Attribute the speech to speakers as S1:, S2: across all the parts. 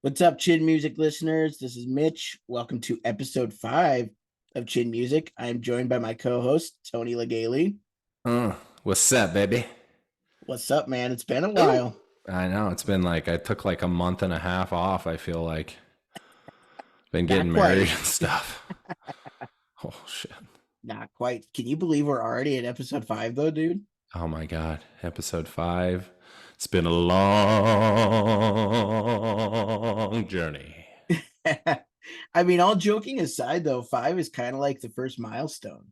S1: What's up, Chin Music listeners? This is Mitch. Welcome to episode 5 of Chin Music. I am joined by my co-host, Tony Legaly.
S2: What's up, baby?
S1: What's up, man? It's been a
S2: Ooh.
S1: while.
S2: I know it's been like I took like a month and a half off. I feel like been
S1: Not
S2: getting married
S1: quite.
S2: and stuff. Oh shit!
S1: Not quite. Can you believe we're already at episode 5, though, dude?
S2: Oh my god! Episode 5. It's been a long journey.
S1: I mean, all joking aside, though, 5 is kind of like the first milestone.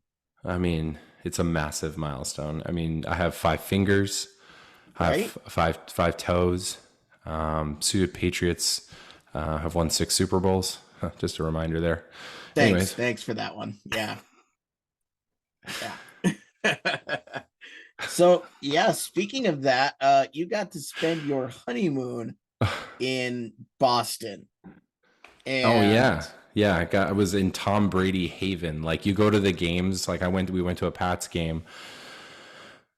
S2: I mean, it's a massive milestone. I mean, I have 5 fingers. I have
S1: Right?
S2: five toes. Suited Patriots have won 6 Super Bowls. Just a reminder there. Anyways,
S1: Thanks for that one. Yeah. Yeah. So, yeah, speaking of that, you got to spend your honeymoon in Boston.
S2: oh
S1: And
S2: yeah. I was in Tom Brady Haven. Like you go to the games. Like we went to a Pats game.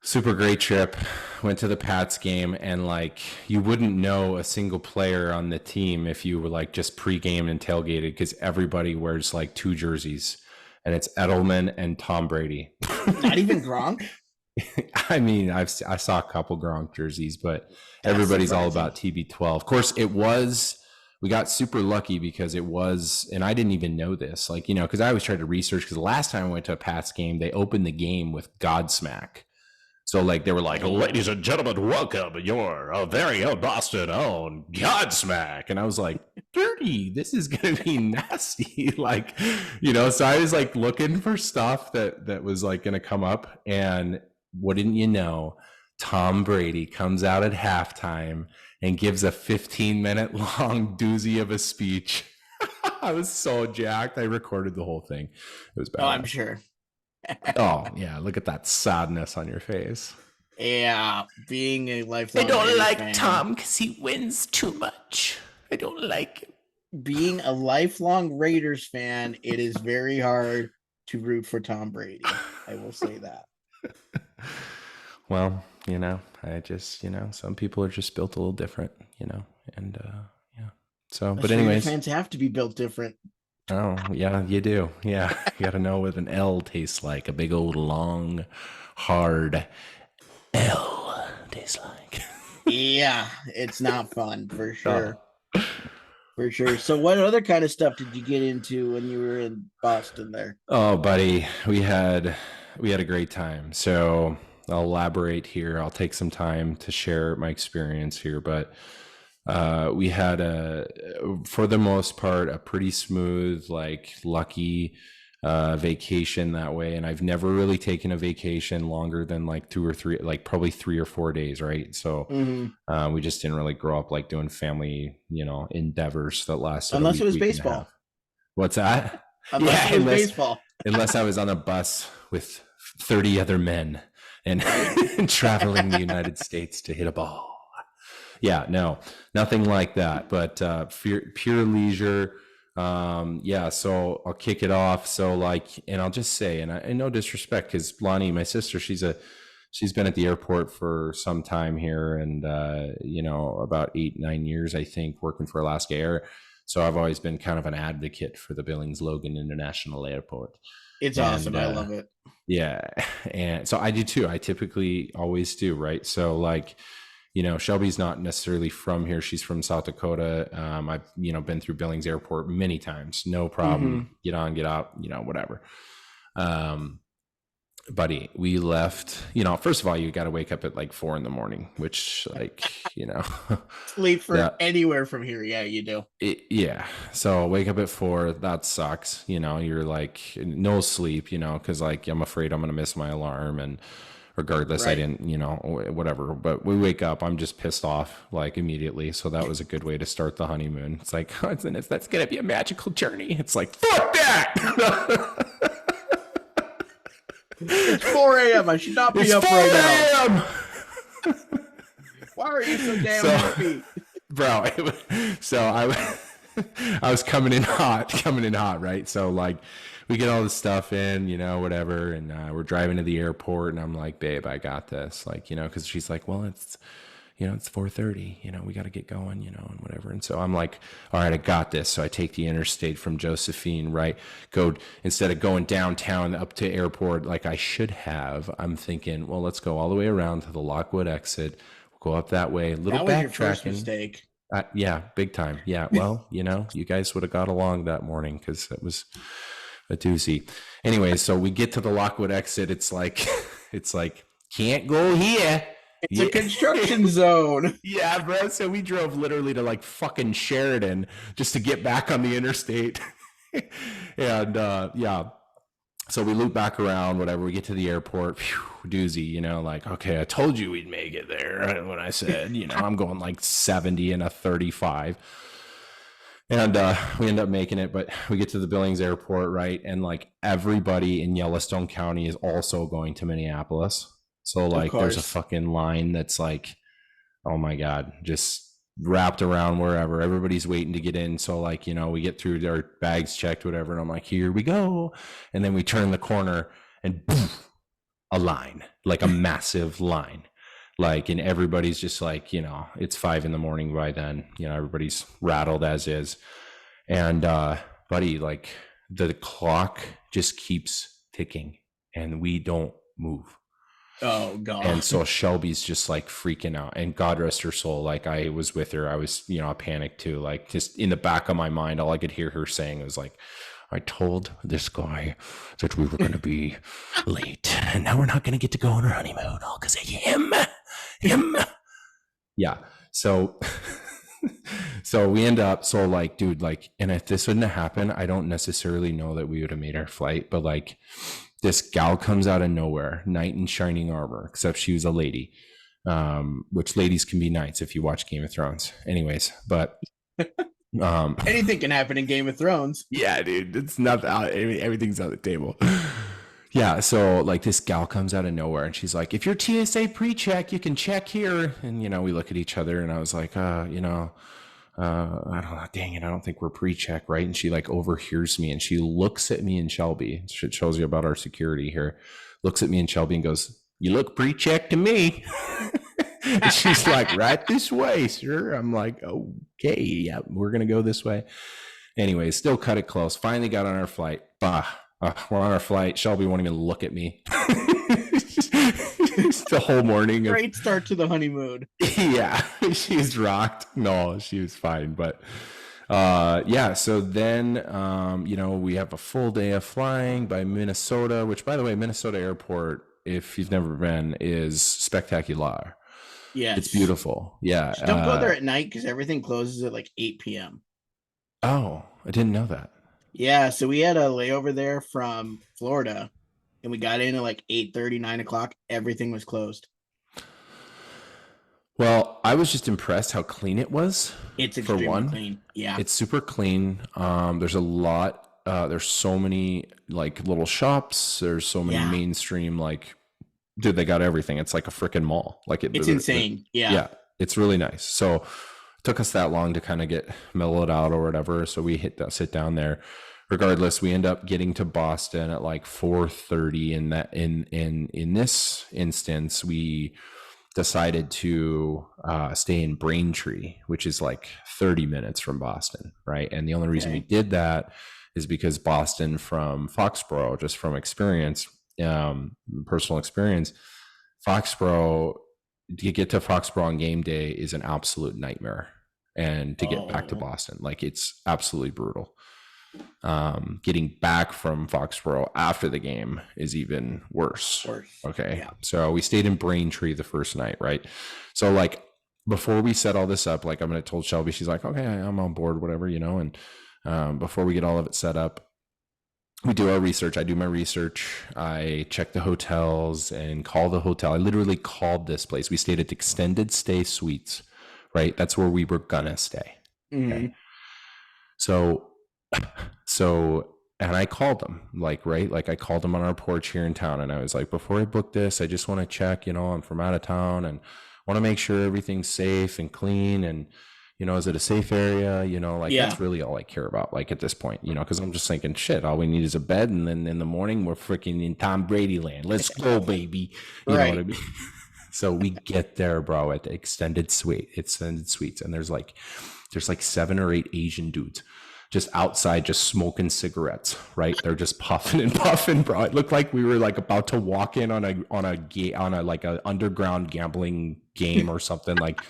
S2: Super great trip. Went to the Pats game, and like you wouldn't know a single player on the team if you were like just pregame and tailgated because everybody wears like 2 jerseys, and it's Edelman and Tom Brady.
S1: not even Gronk.
S2: I mean, I saw a couple Gronk jerseys, but
S1: That's
S2: everybody's all
S1: surprising.
S2: about TB12. Of course, we got super lucky because it was, and I didn't even know this, like, because I always tried to research, because the last time I went to a Pats game, they opened the game with Godsmack. So, like, they were like, ladies and gentlemen, welcome your very own Boston own Godsmack. And I was like, dirty, this is going to be nasty. Like, so I was like looking for stuff that was like going to come up. And wouldn't you know, Tom Brady comes out at halftime and gives a 15-minute long doozy of a speech. I was so jacked. I recorded the whole thing. It was
S1: Oh, I'm
S2: badass.
S1: sure.
S2: Oh, yeah. Look at that sadness on your face.
S1: Yeah, being a
S2: I
S1: lifelong
S2: don't
S1: Raiders
S2: like
S1: fan,
S2: Tom because he wins too much. I don't like him.
S1: being a lifelong Raiders fan, it is very hard to root for Tom Brady. I will say that.
S2: Well, I just, some people are just built a little different, and yeah. So, but
S1: Us Raider
S2: anyways,
S1: fans have to be built different.
S2: oh, yeah, you do. Yeah. You got to know what an L tastes like. A big old long, hard L tastes like.
S1: Yeah, it's not fun for sure.
S2: Oh.
S1: For sure. So, what other kind of stuff did you get into when you were in Boston there?
S2: Oh, buddy, we had a great time. So I'll elaborate here. I'll take some time to share my experience here, but we had for the most part, a pretty smooth, like lucky vacation that way. And I've never really taken a vacation longer than like 2 or 3, like probably 3 or 4 days, right? So we just didn't really grow up like doing family, endeavors that lasted
S1: Unless it was
S2: week and a
S1: baseball.
S2: half. What's that?
S1: Unless it was baseball.
S2: Unless I was on a bus with 30 other men and traveling the United States to hit a ball. Yeah, no, nothing like that, but pure leisure. Yeah, so I'll kick it off. So like, and I'll just say, and I no disrespect, because Lonnie, my sister, she's been at the airport for some time here, and about 8-9 years, I think, working for Alaska Air. So I've always been kind of an advocate for the Billings Logan International Airport.
S1: It's
S2: And
S1: awesome. I love it.
S2: yeah, and so I do too. I typically always do, right? So like, Shelby's not necessarily from here. She's from South Dakota. I've, been through Billings Airport many times. No problem. Get on, get out, whatever. Buddy, we left, first of all, you got to wake up at like 4 a.m, which like,
S1: Late for
S2: that,
S1: anywhere from here. Yeah, you do.
S2: yeah. So wake up at 4. That sucks. You're like no sleep, cause like, I'm afraid I'm going to miss my alarm, and regardless, I didn't, whatever, but we wake up, I'm just pissed off like immediately. So that was a good way to start the honeymoon. It's like, that's going to be a magical journey. It's like, fuck that.
S1: It's 4 a.m. I should not be up right now. Why are you so damn happy?
S2: Bro, I was coming in hot, right? So like, we get all this stuff in, whatever, and we're driving to the airport, and I'm like, babe, I got this, like, because she's like, well, it's, it's 4:30, we got to get going, and whatever. And so I'm like, all right, I got this. So I take the interstate from Josephine, right? Instead of going downtown up to airport like I should have, I'm thinking, well, let's go all the way around to the Lockwood exit. We'll go up that way, a little
S1: That was your first
S2: backtracking.
S1: mistake.
S2: Yeah, big time. Yeah. Well, you guys would have got along that morning because it was a doozy. Anyway, so we get to the Lockwood exit. It's like, can't go here.
S1: It's a construction zone.
S2: Yeah, bro. So we drove literally to like fucking Sheridan just to get back on the interstate. And yeah. So we loop back around, whatever. We get to the airport. Phew, doozy, like, okay, I told you we'd make it there. When I said, I'm going like 70 and a 35. And we end up making it, but we get to the Billings airport, right? And like everybody in Yellowstone County is also going to Minneapolis. So like there's a fucking line that's like, oh my God, just wrapped around wherever. Everybody's waiting to get in. So like, we get through our bags checked, whatever. And I'm like, here we go. And then we turn the corner and boom, a line, like a massive line. Like, and everybody's just like, it's 5 a.m. by then, everybody's rattled as is. And buddy, like the clock just keeps ticking and we don't move.
S1: Oh God.
S2: And so Shelby's just like freaking out, and God rest her soul. Like I was with her. I was, I panicked too. Like just in the back of my mind, all I could hear her saying was like, I told this guy that we were going to be late and now we're not going to get to go on our honeymoon all because of him. Yeah. So, so we end up, so like, dude, like, and if this wouldn't have happened, I don't necessarily know that we would have made our flight, but like, this gal comes out of nowhere, knight in shining armor, except she was a lady, which ladies can be knights if you watch Game of Thrones. Anyways, but
S1: anything can happen in Game of Thrones.
S2: Yeah, dude, it's not everything's on the table. Yeah, so like this gal comes out of nowhere and she's like, if you're TSA pre-check, you can check here. And we look at each other and I was like, I don't know, dang it, I don't think we're pre-check, right? And she like overhears me and she looks at me and Shelby. It shows you about our security here. Looks at me and Shelby and goes, you look pre-check to me. And she's like, right this way, sir. I'm like, okay, yeah, we're gonna go this way. Anyway, still cut it close. Finally got on our flight. We're on our flight. Shelby won't even look at me. The whole morning.
S1: Great start to the honeymoon.
S2: Yeah, she's rocked. No, she was fine. But yeah, so then, we have a full day of flying by Minnesota, which, by the way, Minnesota Airport, if you've never been, is spectacular.
S1: Yeah,
S2: it's beautiful. Yeah.
S1: Just don't go there at night because everything closes at like 8 p.m.
S2: Oh, I didn't know that.
S1: Yeah, so we had a layover there from Florida, and we got in at like 8:30, 9 o'clock. Everything was closed.
S2: Well, I was just impressed how clean it was.
S1: It's extremely clean. Yeah,
S2: it's super clean. There's a lot. There's so many like little shops. There's so many mainstream like. Dude, they got everything. It's like a freaking mall. Like
S1: it's insane.
S2: Yeah, it's really nice. So it took us that long to kind of get mellowed out or whatever. So we sit down there. Regardless, we end up getting to Boston at like 4:30. And that in this instance, we decided to stay in Braintree, which is like 30 minutes from Boston, right? And the only reason we did that is because Boston from Foxborough, just from experience. Personal experience, Foxborough, to get to Foxborough on game day is an absolute nightmare, and to get back to Boston, like it's absolutely brutal. Getting back from Foxborough after the game is even worse. Okay, so we stayed in Braintree the first night, right? So like before we set all this up, like I'm gonna told Shelby, she's like, okay, I'm on board, whatever, and before we get all of it set up, we do our research. I do my research. I check the hotels and call the hotel. I literally called this place. We stayed at Extended Stay Suites, right? That's where we were gonna stay. Okay. So, and I called them, like, right? Like I called them on our porch here in town, and I was like, before I book this, I just want to check, I'm from out of town and want to make sure everything's safe and clean, and is it a safe area? That's really all I care about, like at this point, because I'm just thinking, shit, all we need is a bed. And then in the morning, we're freaking in Tom Brady land. Let's go, baby. You know what I mean? So we get there, bro, at the extended suites, and there's like 7 or 8 Asian dudes just outside, just smoking cigarettes, right? They're just puffing and puffing, bro. It looked like we were like about to walk in on a like a underground gambling game or something, like,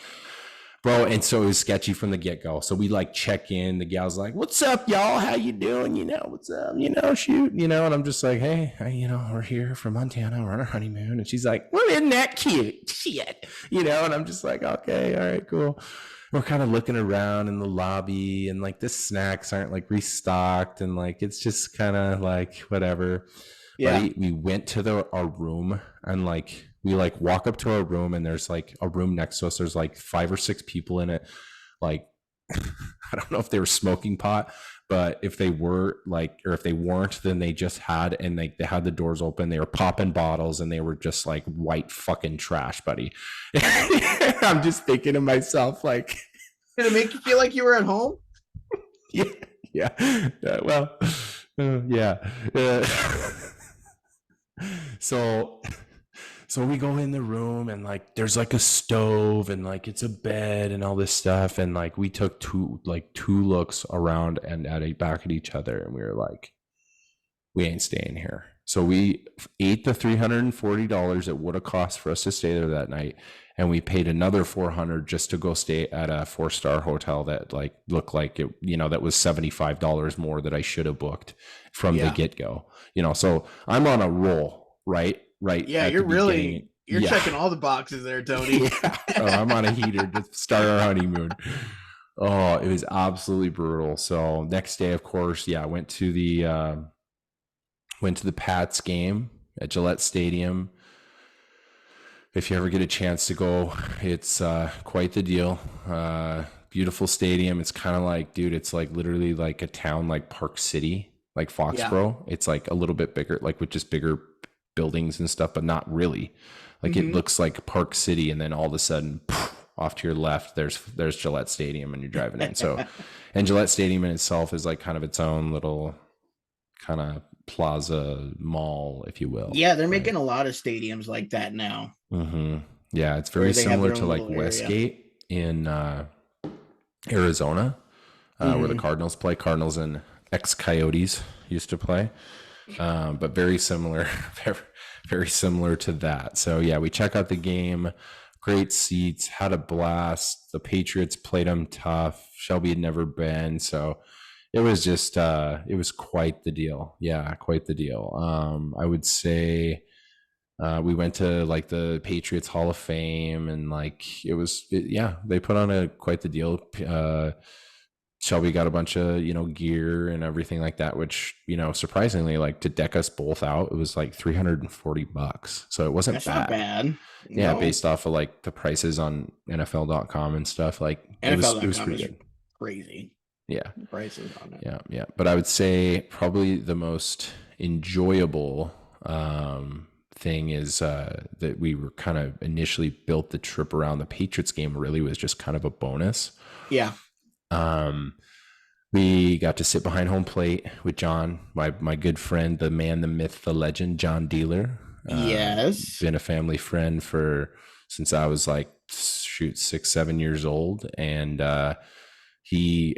S2: bro. And so it was sketchy from the get-go. So we like check in, the gal's like, "What's up, y'all? How you doing? What's up, shoot, and I'm just like, "Hey, we're here from Montana, we're on our honeymoon." And she's like, "Well, isn't that cute? Shit." And I'm just like, "Okay, all right, cool." We're kind of looking around in the lobby, and like the snacks aren't like restocked, and like it's just kind of like whatever.
S1: Yeah.
S2: Buddy, we went to our room, and like we like walk up to our room, and there's like a room next to us. There's like 5 or 6 people in it. Like, I don't know if they were smoking pot, but if they were, like, or if they weren't, then they just had, and like they had the doors open. They were popping bottles, and they were just like white fucking trash, buddy. I'm just thinking to myself, like,
S1: Did it make you feel like you were at home?
S2: yeah, yeah, well, yeah. So so we go in the room, and like there's like a stove, and like it's a bed and all this stuff, and like we took two looks around and back at each other, and we were like, we ain't staying here. So we ate the $340 it would have cost for us to stay there that night, and we paid another $400 just to go stay at a 4-star hotel that like looked like it, that was $75 more that I should have booked from the get-go. So I'm on a roll, right?
S1: Yeah, you're checking all the boxes there, Tony.
S2: Yeah. Oh, I'm on a heater to start our honeymoon. Oh, it was absolutely brutal. So next day, of course, yeah, went to the Pats game at Gillette Stadium. If you ever get a chance to go, it's quite the deal. Beautiful stadium. It's kind of like, dude, it's like literally like a town like Park City, like Foxborough. Yeah. It's like a little bit bigger, like with just bigger buildings and stuff, but not really. Like it looks like Park City, and then all of a sudden, poof, off to your left, there's Gillette Stadium, and you're driving in. So, and Gillette Stadium in itself is like kind of its own little kind of plaza mall, if you will.
S1: Yeah, they're making a lot of stadiums like that now.
S2: Mm-hmm. Yeah, it's very similar to like Westgate in Arizona, where the Cardinals play. Cardinals and ex-Coyotes used to play, but very similar, very similar to that. So yeah, we check out the game. Great seats, had a blast. The Patriots played them tough. Shelby had never been, so it was just it was quite the deal. Yeah, quite the deal. I would say we went to like the Patriots Hall of Fame, and like yeah, they put on quite the deal. Shelby got a bunch of gear and everything like that, which surprisingly, like, to deck us both out, it was like $340. So it wasn't
S1: That's not bad.
S2: Yeah, no. Based off of like the prices on NFL.com and stuff, like
S1: NFL.com
S2: it was pretty good.
S1: Crazy.
S2: Yeah,
S1: the prices on it.
S2: Yeah. But I would say probably the most enjoyable thing is that we were kind of initially built the trip around the Patriots game. Really was just kind of a bonus.
S1: Yeah.
S2: We got to sit behind home plate with John, my good friend, the man, the myth, the legend, John Dealer.
S1: Yes.
S2: Been a family friend since I was like 6-7 years old. And we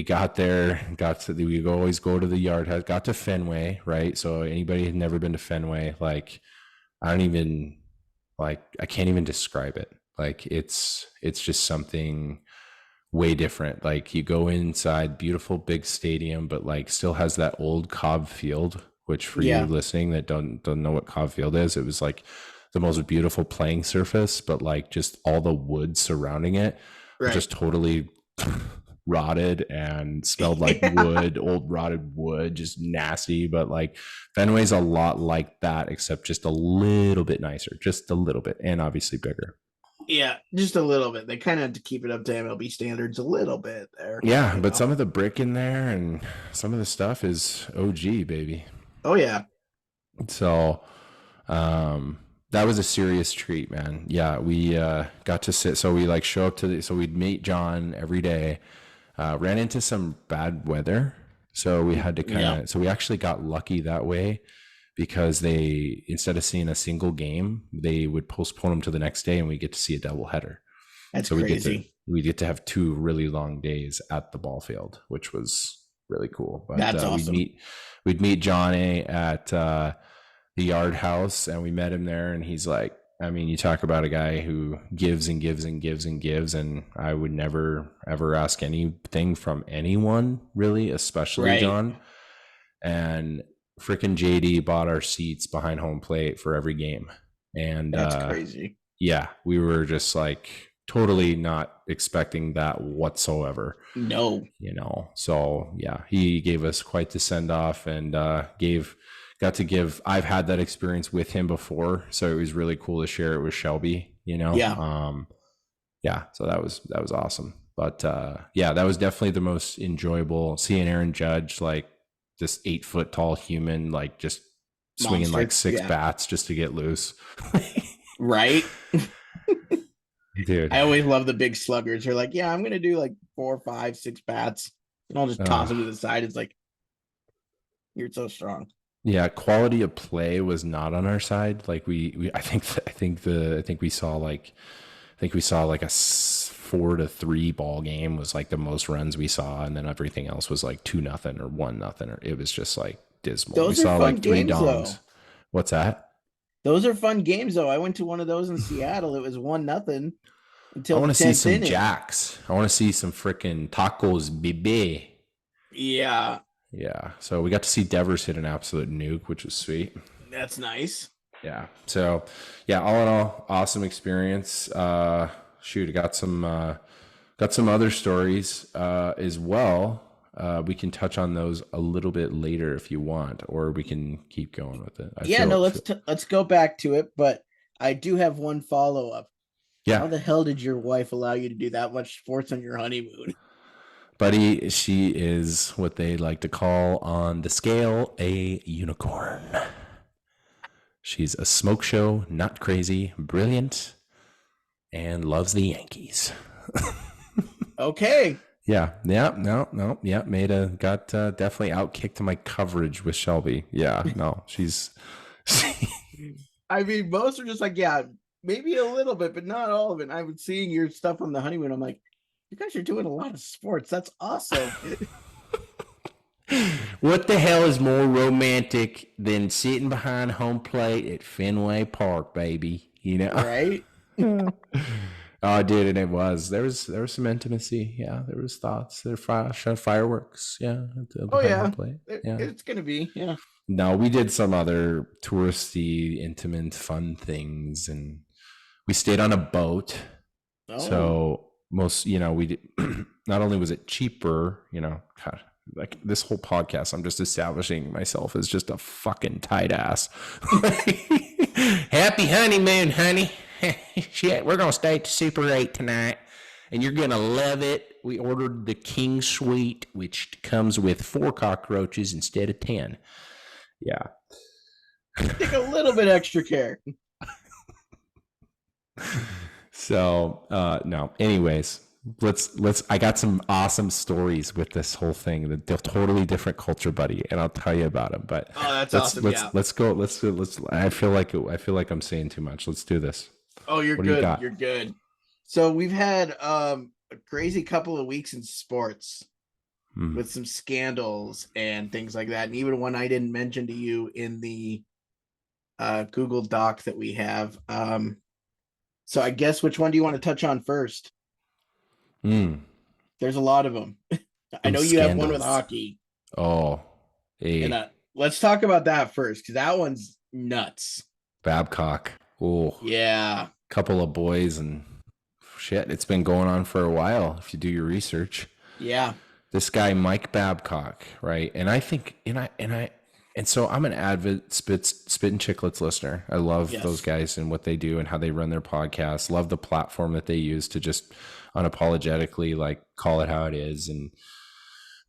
S2: got there, we always go to the yard, got to Fenway, right? So anybody had never been to Fenway, like, I can't even describe it. Like it's just something way different. Like, you go inside, beautiful big stadium, but like still has that old Cobb Field, which for you listening that don't know what Cobb Field is, it was like the most beautiful playing surface, but like just all the wood surrounding it just totally rotted and smelled like wood, old rotted wood, just nasty. But like Fenway's a lot like that, except just a little bit nicer, just a little bit, and obviously bigger.
S1: Yeah, just a little bit. They kind of had to keep it up to MLB standards a little bit there.
S2: Yeah, but some of the brick in there and some of the stuff is OG, baby.
S1: Oh yeah.
S2: So that was a serious treat, man. Yeah, we got to sit. So we like show up so we'd meet John every day. Ran into some bad weather, so we had to so we actually got lucky that way. because they, instead of seeing a single game, they would postpone them to the next day, and we get to see a doubleheader.
S1: That's
S2: So
S1: crazy.
S2: we get to have 2 really long days at the ball field, which was really cool. But
S1: That's awesome.
S2: we'd meet Johnny at the Yard House, and we met him there, and he's like, I mean, you talk about a guy who gives and gives and gives and gives, and I would never ever ask anything from anyone, really, especially
S1: Right.
S2: John. And freaking JD bought our seats behind home plate for every game, and
S1: That's crazy.
S2: yeah, we were just like totally not expecting that whatsoever,
S1: No.
S2: So yeah, he gave us quite the send off, and got to give, I've had that experience with him before, so it was really cool to share it with Shelby.
S1: Yeah.
S2: Yeah, so that was awesome. But yeah, that was definitely the most enjoyable, seeing Aaron Judge, like this 8 foot tall human, like just swinging like
S1: Monster.
S2: six
S1: Yeah.
S2: bats just to get loose.
S1: Right.
S2: Dude.
S1: I always love the big sluggers. They're like, yeah, I'm gonna do like 4, 5, 6 bats, and I'll just toss them to the side. It's like, you're so strong.
S2: Yeah, quality of play was not on our side. Like I think we saw like a 4-3 ball game was like the most runs we saw, and then everything else was like 2-0 or 1-0, or it was just like dismal. We
S1: Those are
S2: saw
S1: fun
S2: like three
S1: games,
S2: dongs.
S1: though.
S2: What's that?
S1: Those are fun games, though. I went to one of those in Seattle. It was 1-0
S2: I
S1: until
S2: want
S1: the
S2: to see
S1: 10th
S2: some
S1: inning.
S2: jacks. I want to see some freaking tacos, baby.
S1: Yeah,
S2: Yeah. So we got to see Devers hit an absolute nuke, which was sweet.
S1: that's nice.
S2: Yeah. So yeah, all in all, awesome experience. Shoot, I got some other stories as well. We can touch on those a little bit later if you want, or we can keep going with it.
S1: Yeah, no, let's go back to it, but I do have one follow up.
S2: Yeah,
S1: How the hell did your wife allow you to do that much sports on your honeymoon?
S2: buddy, she is what they like to call on the scale a unicorn. She's a smoke show, not crazy, brilliant, and loves the Yankees.
S1: Okay.
S2: Yeah, no, yeah, got definitely outkicked my coverage with Shelby. Yeah, no, she's
S1: I mean, most are just like, yeah, maybe a little bit, but not all of it. I was seeing your stuff on the honeymoon. I'm like, you guys are doing a lot of sports. That's awesome.
S2: what the hell is more romantic than sitting behind home plate at Fenway Park, baby?
S1: Right?
S2: Oh, dude, and it was there was some intimacy. Yeah, there was thoughts. There fireworks. Yeah,
S1: Oh,
S2: behind home
S1: yeah.
S2: plate. Yeah.
S1: It's going to be. Yeah.
S2: No, we did some other touristy, intimate, fun things, and we stayed on a boat.
S1: Oh,
S2: So we did, not only was it cheaper, God, like this whole podcast, I'm just establishing myself as just a fucking tight ass. Happy honeymoon, honey. Shit, we're gonna stay at the Super 8 tonight, and you're gonna love it. We ordered the King Suite, which comes with 4 cockroaches instead of 10. Yeah.
S1: take a little bit extra care.
S2: So no. Anyways, let's. I got some awesome stories with this whole thing. They're totally different culture, buddy, and I'll tell you about them. But
S1: Oh, that's awesome. Yeah.
S2: let's go. Let's. I feel like I'm saying too much. Let's do this.
S1: Oh, you're
S2: What do you
S1: good.
S2: got?
S1: You're good. So we've had a crazy couple of weeks in sports with some scandals and things like that. And even one I didn't mention to you in the Google Doc that we have. So I guess which one do you want to touch on first?
S2: Mm.
S1: There's a lot of them. I
S2: Some
S1: know you have one with
S2: scandals.
S1: hockey,
S2: Oh,
S1: and
S2: a
S1: let's talk about that first because that one's nuts.
S2: Babcock. Oh,
S1: Yeah,
S2: couple of boys and shit. It's been going on for a while. If you do your research.
S1: yeah,
S2: This guy Mike Babcock, right? And I think, and so I'm an avid Spit and Chicklets listener. I love those
S1: yes,
S2: guys and what they do and how they run their podcasts. Love the platform that they use to just unapologetically like call it how it is. And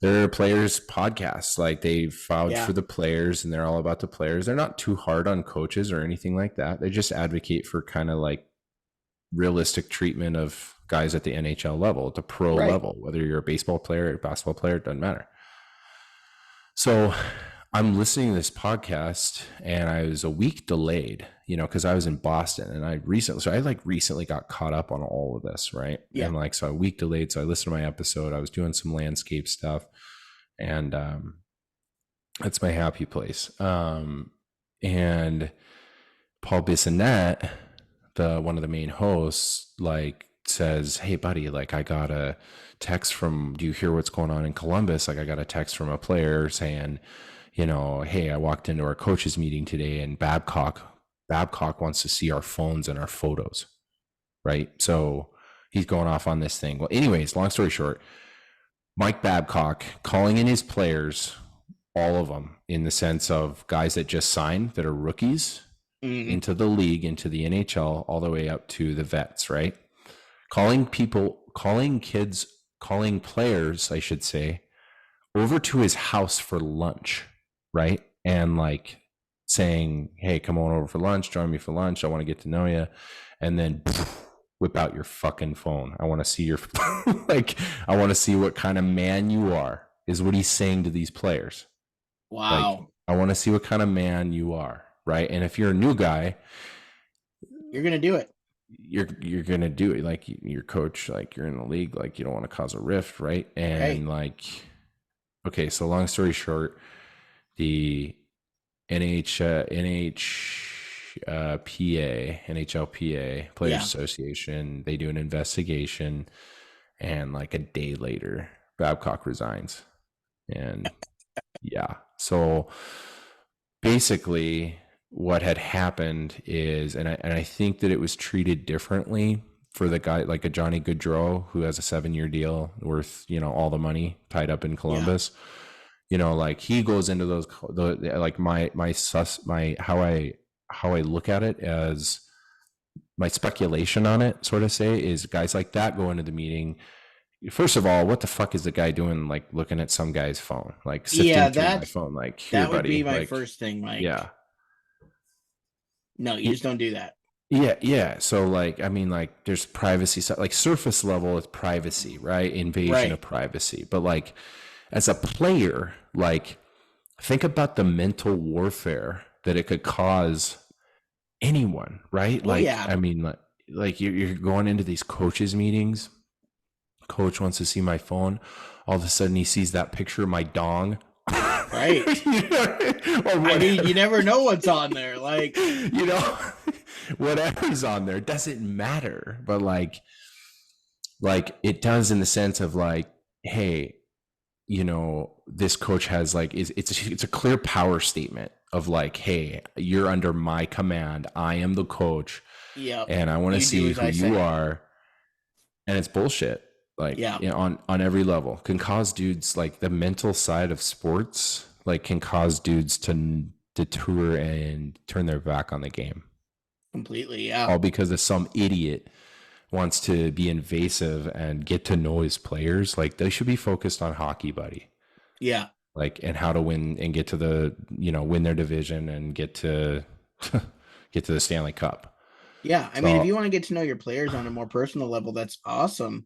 S2: they're players podcasts. Like they vouch
S1: yeah,
S2: for the players and they're all about the players. They're not too hard on coaches or anything like that. They just advocate for kind of like realistic treatment of guys at the NHL level, at the pro
S1: right,
S2: level, whether you're a baseball player or a basketball player, it doesn't matter. So I'm listening to this podcast and I was a week delayed, because I was in Boston and I recently got caught up on all of this, right?
S1: Yeah.
S2: And so a week delayed. So I listened to my episode. I was doing some landscape stuff, and that's my happy place. And Paul Bissonnette, one of the main hosts, says, "Hey buddy, I got a text from, do you hear what's going on in Columbus? I got a text from a player saying, hey, I walked into our coaches meeting today and Babcock wants to see our phones and our photos." Right? So he's going off on this thing. Well, anyways, long story short, Mike Babcock calling in his players, all of them, in the sense of guys that just signed that are rookies into the league, into the NHL, all the way up to the vets, right? Calling players, I should say, over to his house for lunch, right? And saying, "Hey, come on over for lunch, join me for lunch. I want to get to know you." And then whip out your fucking phone. I want to see your I want to see what kind of man you are, is what he's saying to these players.
S1: Wow.
S2: I want to see what kind of man you are, right? And if you're a new guy,
S1: you're gonna do it.
S2: You're gonna do it. Your coach, you're in the league, you don't want to cause a rift, right? And okay, so long story short, the NHLPA Players Association, they do an investigation, and a day later, Babcock resigns. And so basically what had happened is, and I think that it was treated differently for the guy like a Johnny Gaudreau, who has a 7-year deal worth, all the money tied up in Columbus. He goes into those, how I look at it, as my speculation on it, sort of say, is guys like that go into the meeting. First of all, what the fuck is the guy doing, looking at some guy's phone, sifting through my phone, here,
S1: that would
S2: buddy,
S1: be my first thing. No, you just don't do that.
S2: Yeah. So there's privacy stuff, surface level is privacy, right? Invasion of privacy. But as a player, think about the mental warfare that it could cause anyone, right? You're going into these coaches meetings. Coach wants to see my phone. All of a sudden he sees that picture of my dong.
S1: Right. You never know what's on there.
S2: Whatever's on there doesn't matter. But it does, in the sense of hey, this coach has it's a clear power statement of hey, you're under my command. I am the coach.
S1: Yeah.
S2: And I want to see who you are. And it's bullshit. On every level, can cause dudes, the mental side of sports, can cause dudes to detour and turn their back on the game
S1: completely. Yeah.
S2: All because of some idiot wants to be invasive and get to know his players. They should be focused on hockey, buddy.
S1: Yeah.
S2: And how to win and get to the, win their division and get to the Stanley Cup.
S1: Yeah. I mean, if you want to get to know your players on a more personal level, that's awesome.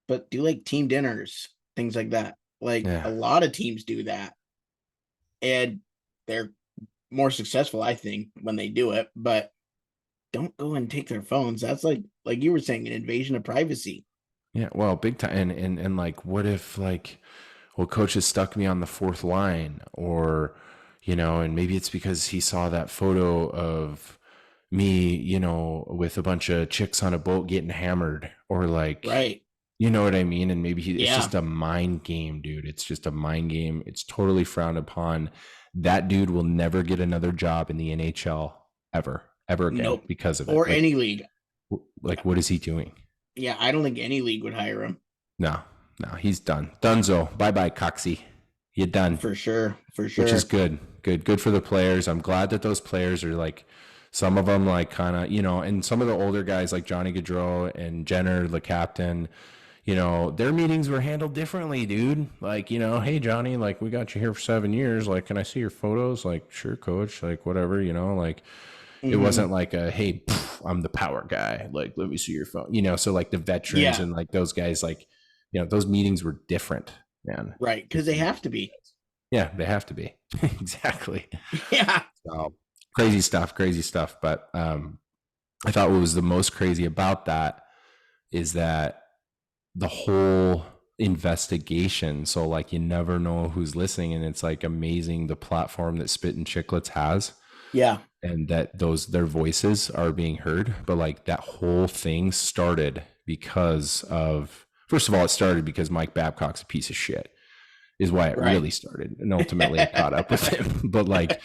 S1: But do team dinners, things like that. A lot of teams do that. And they're more successful, I think, when they do it. But don't go and take their phones. That's like you were saying, an invasion of privacy.
S2: Yeah, well, big time. And what if coach has stuck me on the fourth line, or, and maybe it's because he saw that photo of me, with a bunch of chicks on a boat getting hammered, or
S1: right.
S2: You know what I mean? And maybe it's just a mind game, dude. It's just a mind game. It's totally frowned upon. That dude will never get another job in the NHL ever again because of it.
S1: Or any league.
S2: What is he doing?
S1: Yeah, I don't think any league would hire him.
S2: No, he's done. Donezo. Bye-bye, Coxie. You're done.
S1: For sure.
S2: Which is good. Good for the players. I'm glad that those players are some of them kind of, and some of the older guys like Johnny Gaudreau and Jenner, the captain, their meetings were handled differently, dude. Hey, Johnny, we got you here for 7 years. Can I see your photos? Sure, coach. Whatever, It wasn't hey, I'm the power guy. Let me see your phone. So the veterans and those guys, those meetings were different, man.
S1: Right, because they have to be.
S2: Yeah, they have to be. Exactly.
S1: Yeah.
S2: So crazy stuff, crazy stuff. But I thought what was the most crazy about that is that the whole investigation. So like you never know who's listening, and it's like amazing the platform that Spit and Chicklets has,
S1: Yeah.
S2: and that their voices are being heard. But like that whole thing started because of, first of all, it started because Mike Babcock's a piece of shit, is why it
S1: Right.
S2: really started, and ultimately I caught up with him. But like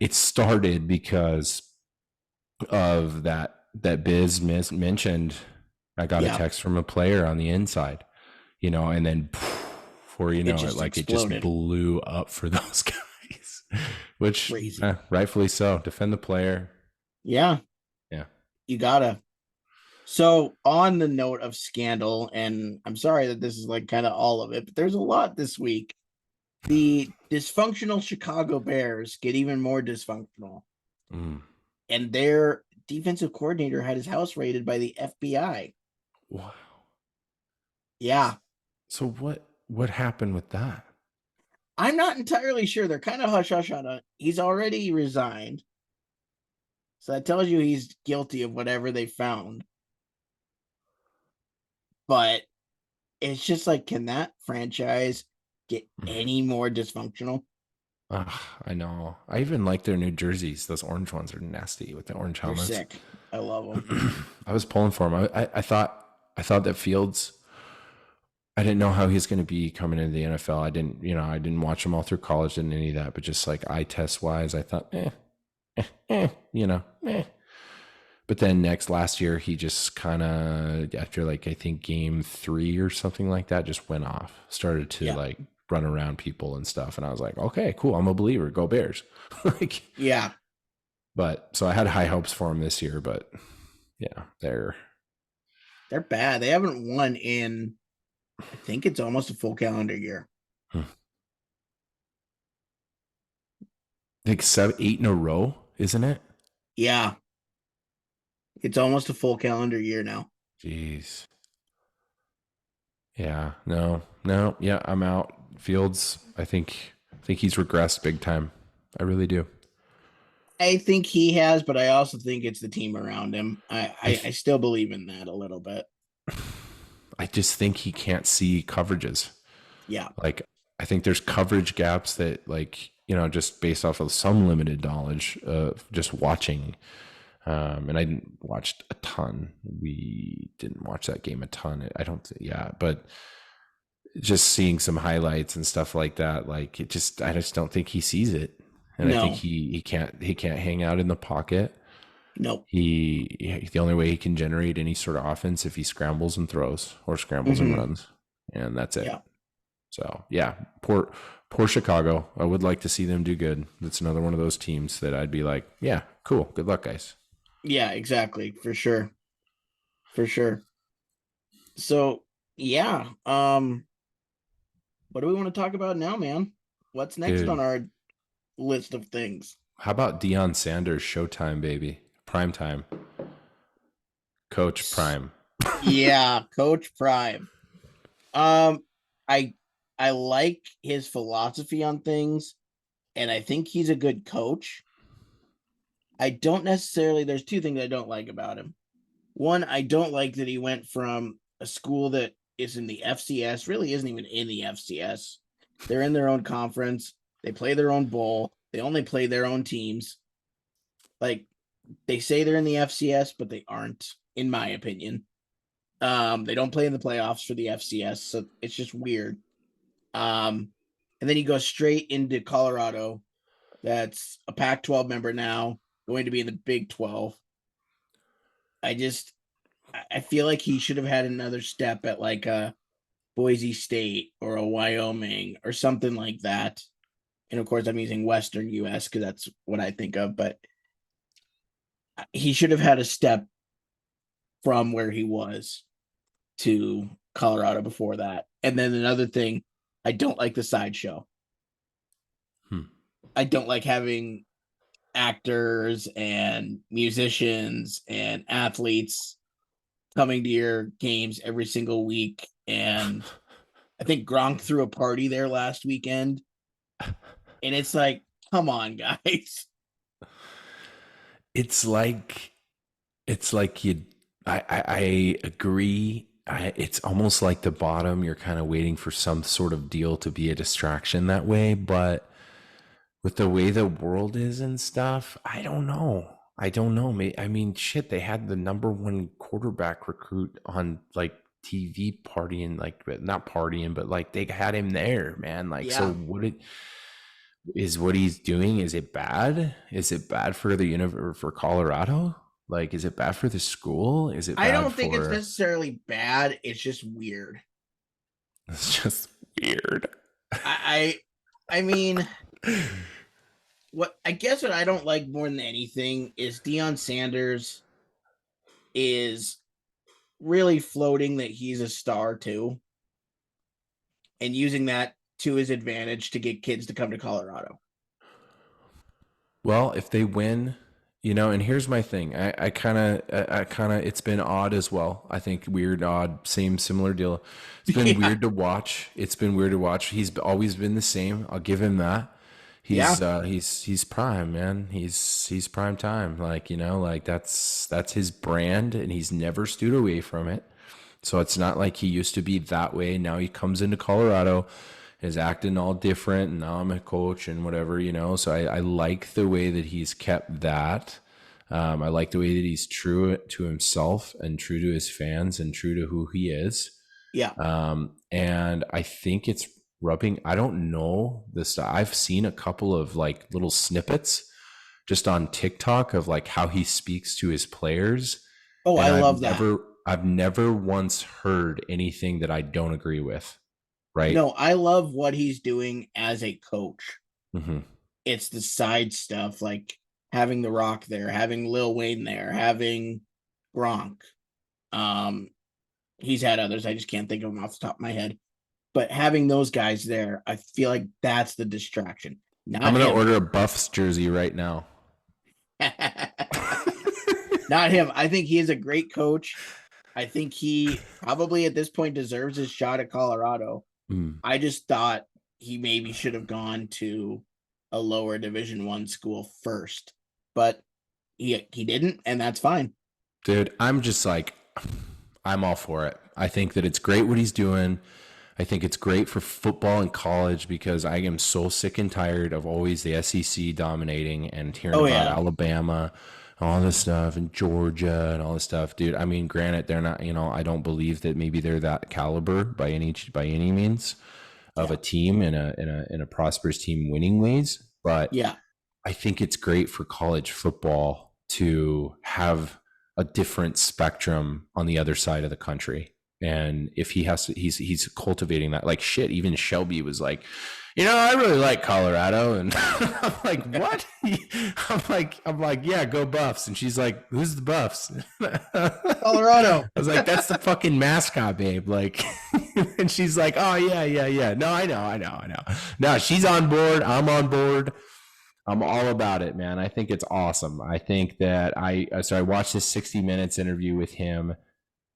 S2: it started because of that Biz mentioned. I got a
S1: Yeah.
S2: text from a player on the inside, and then before you
S1: It
S2: know it,
S1: just
S2: like it just
S1: exploded.
S2: blew up for those guys, which
S1: Crazy.
S2: rightfully so. Defend the player.
S1: Yeah.
S2: Yeah.
S1: You gotta. So, on the note of scandal, and I'm sorry that this is like kind of all of it, but there's a lot this week. The dysfunctional Chicago Bears get even more dysfunctional,
S2: Mm.
S1: and their defensive coordinator had his house raided by the FBI.
S2: Wow.
S1: Yeah.
S2: So what happened with that?
S1: I'm not entirely sure. They're kind of hush hush on it. He's already resigned. So that tells you he's guilty of whatever they found. But it's just like, can that franchise get any more dysfunctional?
S2: I know. I even like their new jerseys. Those orange ones are nasty with the orange
S1: They're
S2: helmets.
S1: sick. I love them.
S2: I was pulling for him. I thought that Fields. I didn't know how he's going to be coming into the NFL. I didn't watch him all through college, didn't any of that. But just like eye test wise, I thought, eh. But then last year, he just kind of, after like, I think game 3 or something like that, just went off, started to
S1: Yeah.
S2: like run around people and stuff. And I was like, okay, cool. I'm a believer. Go Bears. Like,
S1: Yeah.
S2: but so I had high hopes for him this year, but yeah,
S1: They're bad. They haven't won in, I think it's almost a full calendar year.
S2: like 8 in a row, isn't it?
S1: Yeah. It's almost a full calendar year now.
S2: Jeez. Yeah, no, yeah, I'm out. Fields, I think he's regressed big time. I really do.
S1: I think he has, but I also think it's the team around him.
S2: I,
S1: I still believe in that a little bit.
S2: I just think he can't see coverages.
S1: Yeah.
S2: Like, I think there's coverage gaps that, like, just based off of some limited knowledge of just watching. And I didn't watch a ton. We didn't watch that game a ton. I don't think, yeah, but just seeing some highlights and stuff like that, like I just don't think he sees it. And I think
S1: No.
S2: he can't hang out in the pocket.
S1: Nope.
S2: The only way he can generate any sort of offense if he scrambles and throws or scrambles and
S1: Mm-hmm.
S2: runs, and that's it.
S1: Yeah.
S2: So yeah, poor Chicago. I would like to see them do good. That's another one of those teams that I'd be like, yeah, cool, good luck, guys.
S1: Yeah, exactly. For sure. For sure. So yeah. What do we want to talk about now, man? What's next on
S2: Dude,
S1: our list of things?
S2: how about Deion Sanders Showtime, baby? Prime time. Coach Prime.
S1: Yeah, Coach Prime. Um, I I like his philosophy on things, and I think he's a good coach. I don't necessarily, there's two things I don't like about him. One, I don't like that he went from a school that is in the FCS, really isn't even in the FCS. They're in their own conference, they play their own bowl, they only play their own teams. Like, they say they're in the FCS, but they aren't, in my opinion. They don't play in the playoffs for the FCS, so it's just weird. And then he goes straight into Colorado. That's a Pac-12 member now, going to be in the Big 12. I just, I feel like he should have had another step at like a Boise State or a Wyoming or something like that. And of course, I'm using Western US because that's what I think of. But he should have had a step from where he was to Colorado before that. And then another thing, I don't like the sideshow.
S2: Hmm.
S1: I don't like having actors and musicians and athletes coming to your games every single week. And I think Gronk threw a party there last weekend. And it's like, come on, guys.
S2: It's like you. I agree. It's almost like the bottom. You're kind of waiting for some sort of deal to be a distraction that way, but with the way the world is and stuff, I don't know. I don't know. I mean, shit, they had the number one quarterback recruit on like TV partying, like not partying, but like they had him there, man. Like, so
S1: Yeah.
S2: what he's doing? Is it bad? Is it bad for the for Colorado? Like, is it bad for the school? Is it
S1: I
S2: bad
S1: don't think it's
S2: for?
S1: necessarily bad. It's just weird.
S2: It's just weird.
S1: I mean, what I guess what I don't like more than anything is Deion Sanders is really floating that he's a star too, and using that to his advantage to get kids to come to Colorado.
S2: Well, if they win, and here's my thing. I kind of, it's been odd as well. I think weird, odd, similar deal. It's been
S1: Yeah.
S2: weird to watch. It's been weird to watch. He's always been the same. I'll give him that.
S1: Yeah.
S2: He's prime, man. He's prime time. Like, like that's his brand, and he's never stewed away from it. So it's not like he used to be that way. Now he comes into Colorado, is acting all different, and now I'm a coach and whatever, So I like the way that he's kept that. I like the way that he's true to himself and true to his fans and true to who he is.
S1: Yeah.
S2: And I think it's rubbing. I don't know this. I've seen a couple of like little snippets just on TikTok of like how he speaks to his players.
S1: Oh,
S2: And
S1: I love that.
S2: I've never once heard anything that I don't agree with. Right.
S1: No, I love what he's doing as a coach.
S2: Mm-hmm.
S1: It's the side stuff, like having The Rock there, having Lil Wayne there, having Gronk. He's had others. I just can't think of them off the top of my head. But having those guys there, I feel like that's the distraction.
S2: I'm
S1: Not
S2: going to
S1: him.
S2: order a Buffs jersey right now.
S1: Not him. I think he is a great coach. I think he probably at this point deserves his shot at Colorado. I just thought he maybe should have gone to a lower Division I school first, but he didn't, and that's fine.
S2: Dude, I'm just like, I'm all for it. I think that it's great what he's doing. I think it's great for football and college because I am so sick and tired of always the SEC dominating and hearing about Alabama, all this stuff, and Georgia and all this stuff. Dude, I mean, granted, they're not, I don't believe that maybe they're that caliber by any means of a team in a prosperous team winning ways. But
S1: Yeah.
S2: I think it's great for college football to have a different spectrum on the other side of the country. And if he has to, he's cultivating that. Like shit, even Shelby was like, I really like Colorado, and I'm like, what? I'm like, yeah, go Buffs. And she's like, who's the Buffs?
S1: Colorado.
S2: I was like, that's the fucking mascot, babe. Like, and she's like, oh yeah. No, I know. No, she's on board. I'm on board. I'm all about it, man. I think it's awesome. I think that I watched this 60 Minutes interview with him,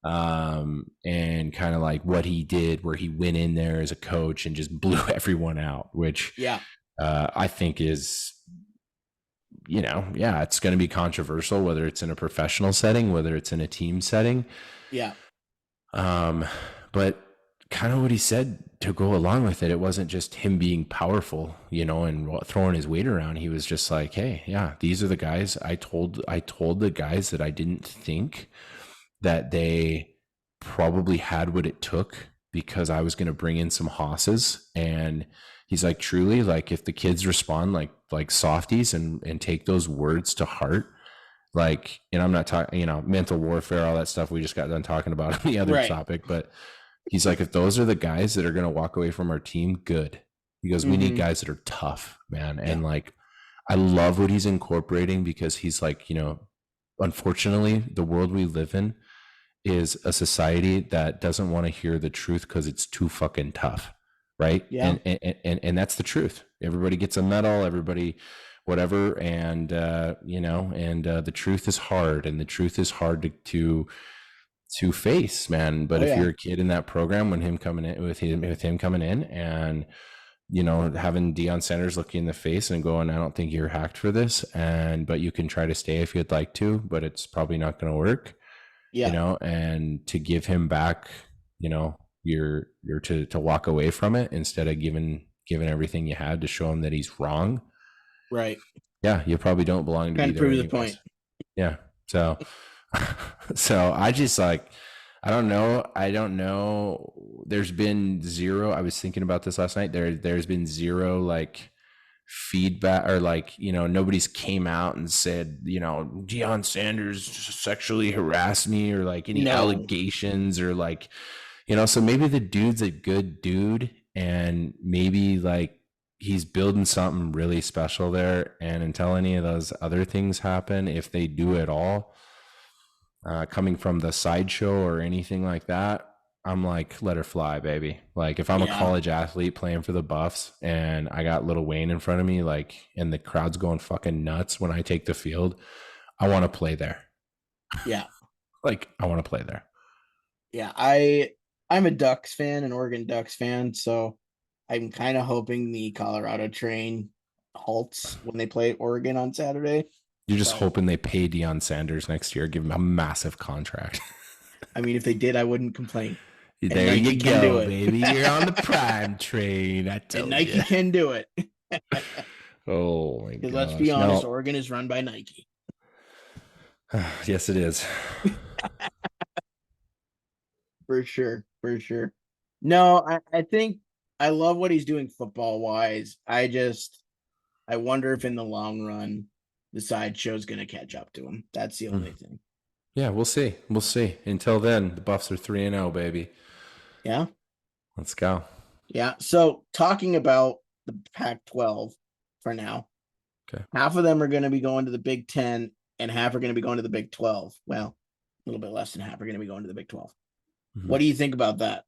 S2: and kind of like what he did, where he went in there as a coach and just blew everyone out, which I think is, it's going to be controversial, whether it's in a professional setting, whether it's in a team setting.
S1: Yeah.
S2: But kind of what he said to go along with it, it wasn't just him being powerful, and throwing his weight around. He was just like, hey, yeah, these are the guys. I told the guys that I didn't think that they probably had what it took, because I was going to bring in some hosses. And he's like, truly, like if the kids respond like softies and take those words to heart, like, and I'm not talking, mental warfare, all that stuff we just got done talking about on the other topic, but he's like, if those are the guys that are going to walk away from our team, good. He goes, we need guys that are tough, man. Yeah. And like, I love what he's incorporating, because he's like, unfortunately, the world we live in is a society that doesn't want to hear the truth because it's too fucking tough. Right.
S1: Yeah.
S2: And that's the truth. Everybody gets a medal, everybody, whatever. And, the truth is hard, and the truth is hard to face, man. But if you're a kid in that program, when him coming in and having Deion Sanders looking in the face and going, I don't think you're hacked for this. But you can try to stay if you'd like to, but it's probably not going to work,
S1: Yeah.
S2: And to give him back, you're to walk away from it instead of giving everything you had to show him that he's wrong.
S1: Right.
S2: Yeah. You probably don't belong to
S1: Kind
S2: be
S1: of
S2: there
S1: prove the
S2: anyways.
S1: point.
S2: Yeah. So, I just I don't know. There's been zero. I was thinking about this last night. There's been zero feedback or nobody's came out and said, Deion Sanders sexually harassed me or any allegations or so maybe the dude's a good dude and maybe he's building something really special there. And until any of those other things happen, if they do at all, coming from the sideshow or anything like that, I'm let her fly, baby. If I'm a college athlete playing for the Buffs and I got Lil Wayne in front of me, and the crowd's going fucking nuts when I take the field, I want to play there.
S1: Yeah.
S2: I want to play there.
S1: Yeah. I'm a Ducks fan, an Oregon Ducks fan, so I'm kind of hoping the Colorado train halts when they play Oregon on Saturday.
S2: You're just hoping they pay Deion Sanders next year, give him a massive contract.
S1: I mean, if they did, I wouldn't complain.
S2: There you go, baby. You're on the prime train. I told you.
S1: Nike can do it.
S2: Oh my god!
S1: Let's be honest, Oregon is run by Nike.
S2: Yes, it is.
S1: For sure. No, I think I love what he's doing football wise. I wonder if in the long run the sideshow's going to catch up to him. That's the only thing.
S2: Yeah, we'll see. Until then, the Buffs are 3-0, baby.
S1: Yeah.
S2: Let's go.
S1: Yeah. So talking about the Pac-12 for now.
S2: Okay.
S1: Half of them are going to be going to the Big 10 and half are going to be going to the Big 12. Well, a little bit less than half are going to be going to the Big 12. Mm-hmm. What do you think about that?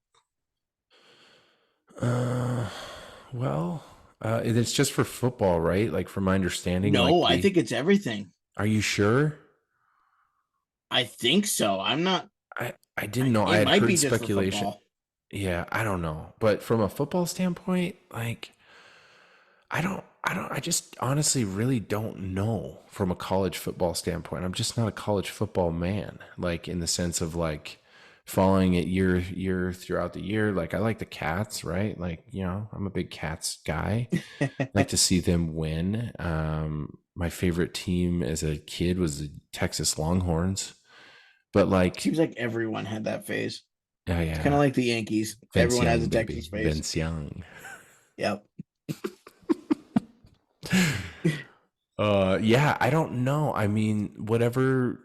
S2: It's just for football, right? From my understanding.
S1: No, I think it's everything.
S2: Are you sure?
S1: I think so. I'm not.
S2: I didn't know. I had heard speculation. Yeah, I don't know. But from a football standpoint, I just honestly really don't know from a college football standpoint. I'm just not a college football man, in the sense of following it year throughout the year. I like the Cats, right? I'm a big Cats guy. I like to see them win. My favorite team as a kid was the Texas Longhorns. But
S1: seems like everyone had that phase.
S2: Oh yeah.
S1: It's kind of like the Yankees. Everyone has a Texas phase.
S2: Vince Young.
S1: Yep.
S2: Yeah, I don't know. I mean, whatever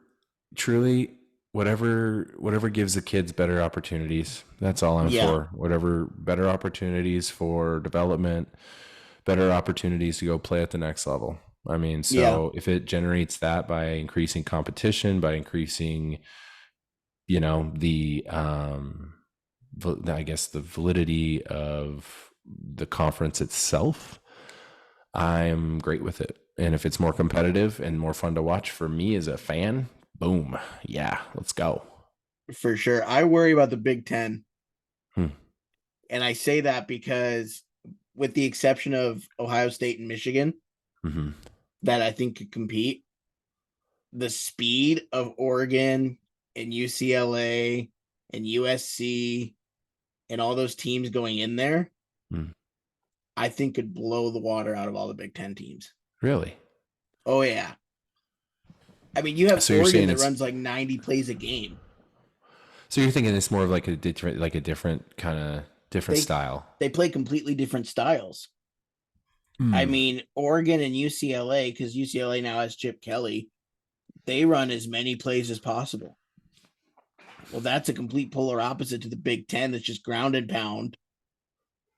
S2: gives the kids better opportunities. That's all I'm for. Whatever better opportunities for development, better opportunities to go play at the next level. I mean, if it generates that by increasing competition, by increasing, the validity of the conference itself, I'm great with it. And if it's more competitive and more fun to watch for me as a fan, boom. Yeah, let's go.
S1: For sure. I worry about the Big Ten. And I say that because with the exception of Ohio State and Michigan, that I think could compete, the speed of Oregon and UCLA and USC and all those teams going in there, I think could blow the water out of all the Big Ten teams.
S2: Really?
S1: Oh, yeah. I mean, you have Oregon that runs 90 plays a game.
S2: So you're thinking it's more of a different kind of different style.
S1: They play completely different styles. I mean, Oregon and UCLA, because UCLA now has Chip Kelly, they run as many plays as possible. Well, that's a complete polar opposite to the Big Ten that's just ground and pound.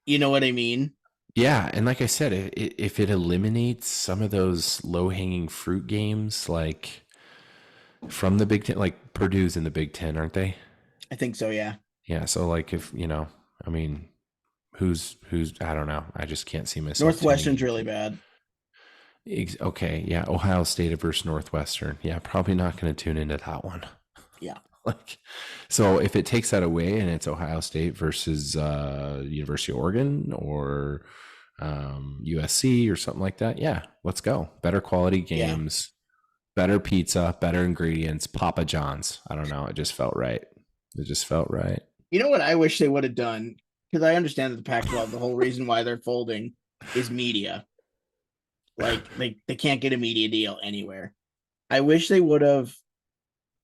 S1: You know what I mean?
S2: Yeah, and like I said, if it eliminates some of those low-hanging fruit games, from the Big Ten, Purdue's in the Big Ten, aren't they?
S1: I think so, yeah.
S2: Yeah, so if, I mean, who's I don't know. I just can't see myself.
S1: Northwestern's really bad.
S2: Okay, yeah, Ohio State versus Northwestern. Yeah, probably not going to tune into that one.
S1: Yeah.
S2: So if it takes that away and it's Ohio State versus University of Oregon or USC or something like that. Yeah, let's go. Better quality
S1: Yeah.
S2: games, better pizza, better ingredients, Papa John's. I don't know. It just felt right. It just felt right.
S1: You know what I wish they would have done? Because I understand that the Pac-12, the whole reason why they're folding is media. Like they can't get a media deal anywhere. I wish they would have.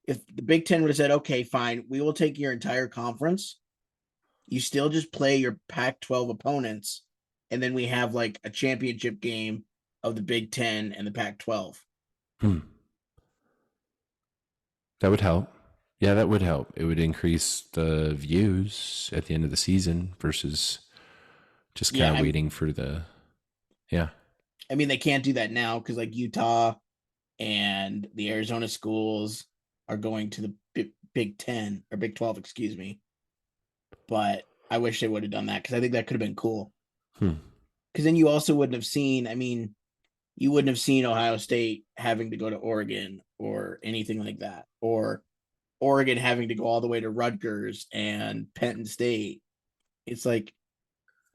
S1: If the Big Ten would have said, "Okay, fine, we will take your entire conference. You still just play your Pac-12 opponents, and then we have like a championship game of the Big Ten and the Pac-12."
S2: That would help. Yeah, that would help. It would increase the views at the end of the season versus just kind of waiting for the. Yeah.
S1: I mean, they can't do that now because like Utah and the Arizona schools are going to the Big 10 or Big 12, excuse me. But I wish they would have done that because I think that could have been cool. Because then you also wouldn't have seen, I mean, you wouldn't have seen Ohio State having to go to Oregon or anything like that, or Oregon having to go all the way to Rutgers and Penn State. It's like,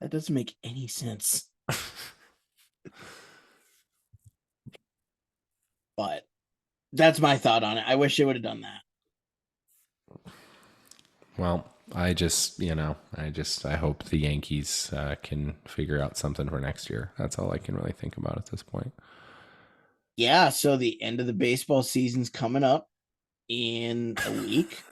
S1: that doesn't make any sense. But that's my thought on it. I wish they would have done that.
S2: Well, I hope the Yankees can figure out something for next year. That's all I can really think about at this point.
S1: Yeah, so the end of the baseball season's coming up in a week.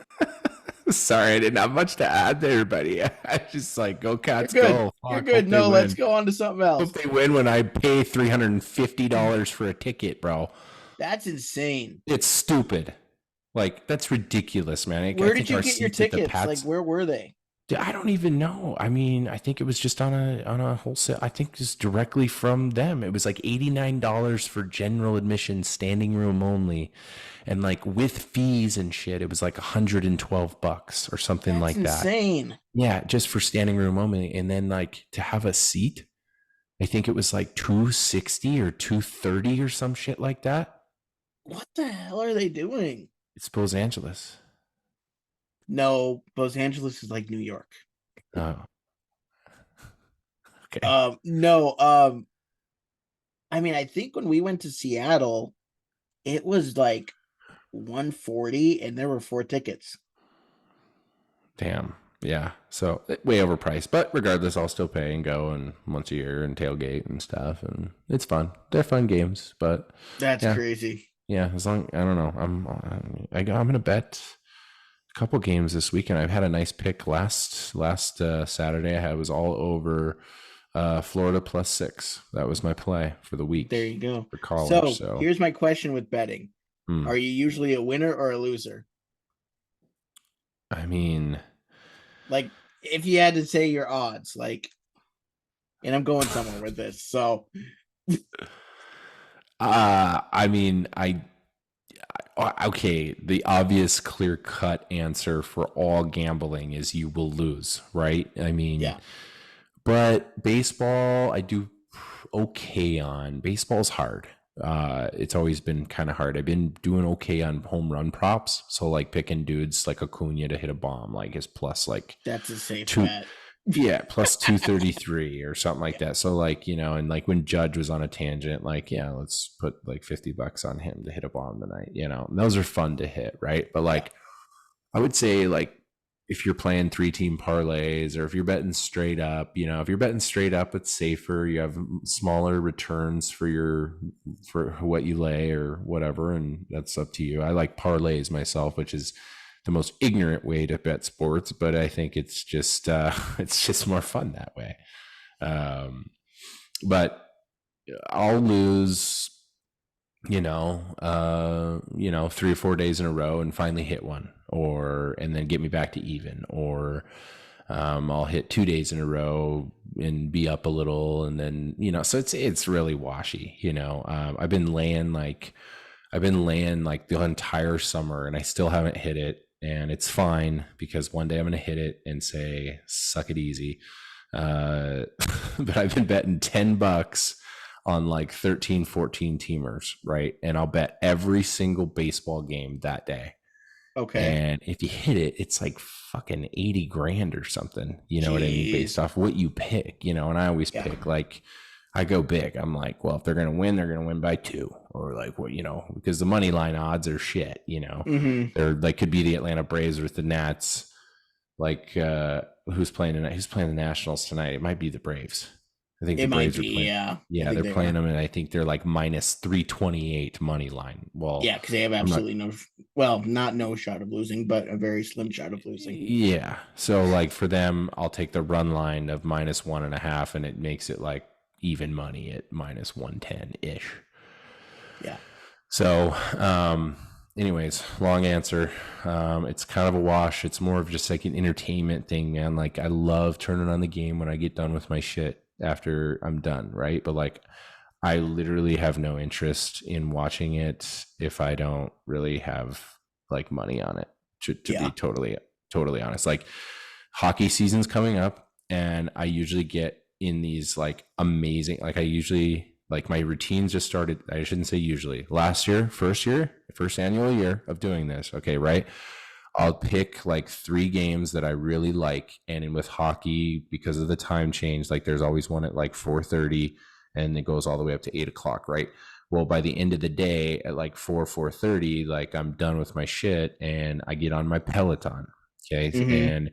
S2: Sorry, I didn't have much to add there, buddy. I just like, go Cats,
S1: go.
S2: Fuck,
S1: you're good. No, let's go on to something else.
S2: Hope they win when I pay $350 for a ticket, bro.
S1: That's insane.
S2: It's stupid. Like, that's ridiculous, man.
S1: Where did you get your tickets? Like, where were they?
S2: I don't even know. I mean, I think it was just on a wholesale. I think just directly from them. It was like $89 for general admission, standing room only, and like with fees and shit, it was like $112 or something like that.
S1: That's insane.
S2: Yeah, just for standing room only, and then like to have a seat, I think it was like $260 or $230 or some shit like that.
S1: What the hell are they doing?
S2: It's Los Angeles.
S1: No, Los Angeles is like New York.
S2: Oh. Okay.
S1: No, I mean, I think when we went to Seattle, it was like $140 and there were 4 tickets.
S2: Damn. Yeah. So way overpriced, but regardless, I'll still pay and go and once a year and tailgate and stuff, and it's fun. They're fun games, but
S1: that's crazy.
S2: Yeah, as long I don't know, I'm gonna bet a couple games this weekend. I've had a nice pick last Saturday. I was all over Florida +6. That was my play for the week.
S1: There you go.
S2: For college.
S1: So here's my question with betting: Are you usually a winner or a loser?
S2: I mean,
S1: like if you had to say your odds, like, and I'm going somewhere with this, so.
S2: I mean, okay, the obvious clear-cut answer for all gambling is you will lose, right? I mean, yeah. But baseball, I do okay on. Baseball's hard. It's always been kind of hard. I've been doing okay on home run props. So like picking dudes like Acuna to hit a bomb, like is plus like
S1: that's a safe bet.
S2: Yeah, plus 233 or something like that. So like, you know, and like when Judge was on a tangent, like, yeah, let's put like $50 on him to hit a bomb tonight, you know, and those are fun to hit, right? But like, I would say like if you're playing 3-team parlays or if you're betting straight up, you know, if you're betting straight up, it's safer. You have smaller returns for what you lay or whatever, and that's up to you. I like parlays myself, which is the most ignorant way to bet sports, but I think it's just more fun that way. But I'll lose, 3 or 4 days in a row and finally hit one, and then get me back to even, or I'll hit 2 days in a row and be up a little, and then so it's really washy. I've been laying like the entire summer and I still haven't hit it. And it's fine because one day I'm going to hit it and say, suck it easy. But I've been betting $10 on like 13, 14 teamers, right? And I'll bet every single baseball game that day.
S1: Okay.
S2: And if you hit it, it's like fucking 80 grand or something. You know what I mean? Based
S1: Jeez.
S2: off what you pick, you know, and I always
S1: Yeah.
S2: pick like, I go big. I'm like, well, if they're going to win, they're going to win by 2 or like what, you know, because the money line odds are shit, you know,
S1: Mm-hmm.
S2: they're like, could be the Atlanta Braves with the Nats. Like, who's playing tonight? Who's playing the Nationals tonight? It might be the Braves. I think the
S1: It might
S2: Braves are
S1: be,
S2: playing.
S1: yeah. I
S2: Yeah,
S1: think
S2: they're
S1: they
S2: playing
S1: are.
S2: them, and I think they're like minus 328 money line. Well,
S1: Yeah, because they have
S2: I'm not.
S1: absolutely no, well, not no shot of losing, but a very slim shot of losing.
S2: Yeah, so like for them, I'll take the run line of minus 1.5, and it makes it like even money at minus 110 ish.
S1: Yeah.
S2: So, anyways, long answer. It's kind of a wash. It's more of just like an entertainment thing, man. Like I love turning on the game when I get done with my shit after I'm done, right? But like I literally have no interest in watching it if I don't really have like money on it. To be
S1: Yeah.
S2: totally honest, like hockey season's coming up, and I usually get in these like amazing. Like I usually like my routines just started. I shouldn't say usually. Last year, first annual year of doing this. Okay, right. I'll pick like 3 games that I really like, and in with hockey because of the time change, like there's always one at like 4:30, and it goes all the way up to 8 o'clock, right? Well, by the end of the day at like 4:30, like I'm done with my shit, and I get on my Peloton, okay,
S1: Mm-hmm.
S2: and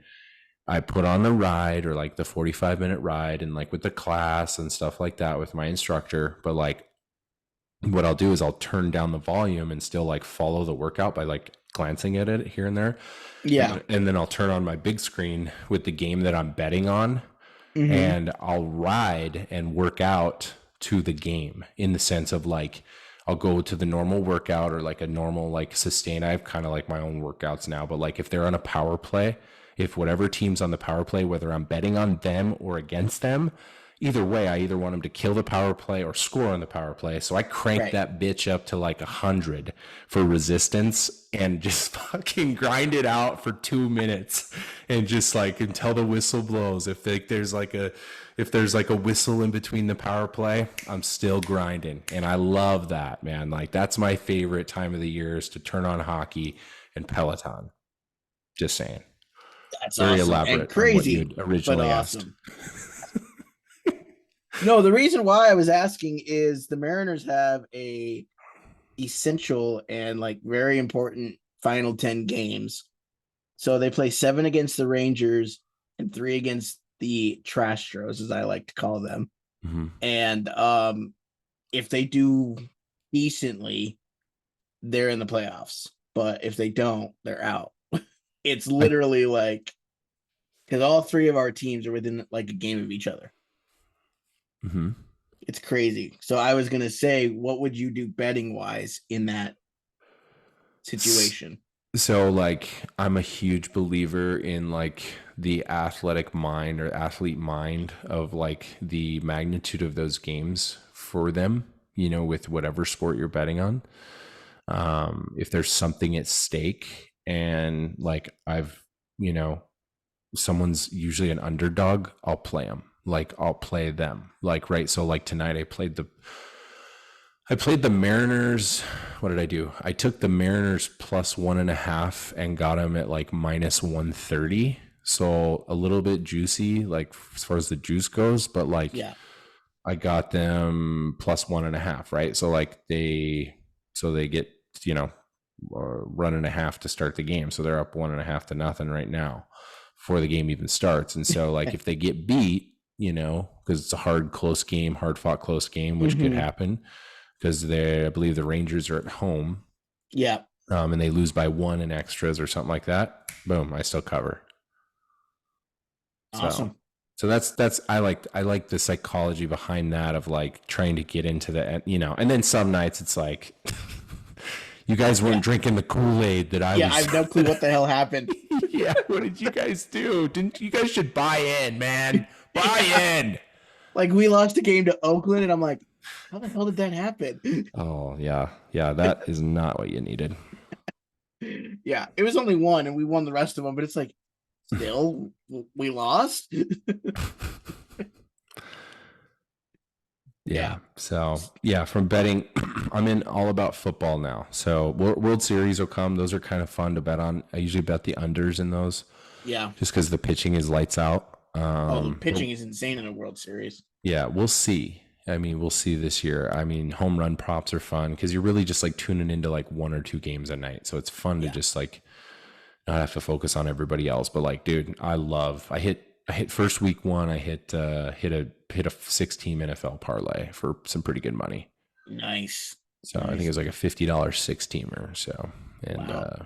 S2: I put on the ride or like the 45-minute ride, and like with the class and stuff like that with my instructor, but like what I'll do is I'll turn down the volume and still like follow the workout by like glancing at it here and there.
S1: Yeah.
S2: And then I'll turn on my big screen with the game that I'm betting on,
S1: Mm-hmm.
S2: and I'll ride and work out to the game in the sense of like I'll go to the normal workout or like a normal like sustain. I have kind of like my own workouts now, but like if they're on a power play, if whatever team's on the power play, whether I'm betting on them or against them, either way, I either want them to kill the power play or score on the power play. So I crank
S1: Right.
S2: that bitch up to like 100 for resistance and just fucking grind it out for 2 minutes and just like until the whistle blows. If there's like a whistle in between the power play, I'm still grinding. And I love that, man. Like that's my favorite time of the year is to turn on hockey and Peloton. Just saying.
S1: That's
S2: Very
S1: awesome and
S2: elaborate on what you
S1: crazy,
S2: had
S1: but
S2: originally asked.
S1: awesome. No, the reason why I was asking is the Mariners have a essential and like very important final 10 games. So they play 7 against the Rangers and 3 against the Trastros, as I like to call them.
S2: Mm-hmm.
S1: And if they do decently, they're in the playoffs. But if they don't, they're out. It's
S2: I,
S1: literally like because all 3 of our teams are within like a game of each other.
S2: mm-hmm.
S1: It's crazy. So I was gonna say, what would you do betting wise in that situation?
S2: So like I'm a huge believer in like the athletic mind or athlete mind of like the magnitude of those games for them, you know, with whatever sport you're betting on. If there's something at stake and like I've, you know, someone's usually an underdog, I'll play them. Like I'll play them. Like right. So like tonight I played the Mariners. What did I do? I took the Mariners plus 1.5 and got them at like minus 130. So a little bit juicy, like as far as the juice goes, but like
S1: Yeah.
S2: I got them plus 1.5, right? So they get, you know, run and a half to start the game. So they're up 1.5 to nothing right now before the game even starts. And so like if they get beat, you know, because it's a hard, close game, hard fought, close game, which could
S1: Mm-hmm.
S2: happen because I believe the Rangers are at home,
S1: Yeah.
S2: and they lose by 1 in extras or something like that. Boom, I still cover. So,
S1: Awesome.
S2: so that's I like the psychology behind that of like trying to get into the, you know, and then some nights it's like you guys weren't
S1: Yeah.
S2: drinking the Kool-Aid that I
S1: Yeah. I
S2: was.
S1: have no clue what the hell happened.
S2: Yeah, what did you guys do? Didn't you guys should buy in, man? Buy
S1: Yeah.
S2: in.
S1: Like we lost a game to Oakland, and I'm like, how the hell did that happen?
S2: Oh yeah, yeah. That is not what you needed.
S1: Yeah, it was only one, and we won the rest of them. But it's like, still, we lost.
S2: Yeah. So yeah, from betting, I'm in all about football now. So World Series will come. Those are kind of fun to bet on. I usually bet the unders in those,
S1: Yeah.
S2: just because the pitching is lights out.
S1: Oh, the pitching is insane in a World Series.
S2: Yeah, we'll see. I mean, we'll see this year. I mean, home run props are fun because you're really just like tuning into like one or two games a night. So it's fun to just like not have to focus on everybody else. But like, dude, I hit first week one. I hit a 6-team NFL parlay for some pretty good money.
S1: Nice.
S2: So I think it was like a $50 6-teamer. So and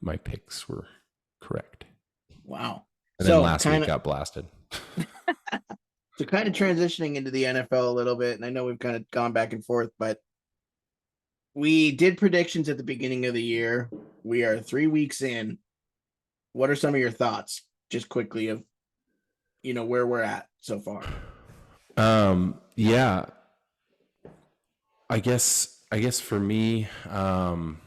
S2: my picks were correct.
S1: Wow.
S2: And then last week got blasted.
S1: So kind of transitioning into the NFL a little bit, and I know we've kind of gone back and forth, but we did predictions at the beginning of the year. We are 3 weeks in. What are some of your thoughts, just quickly, of where we're at so far?
S2: Yeah. I guess for me, I'm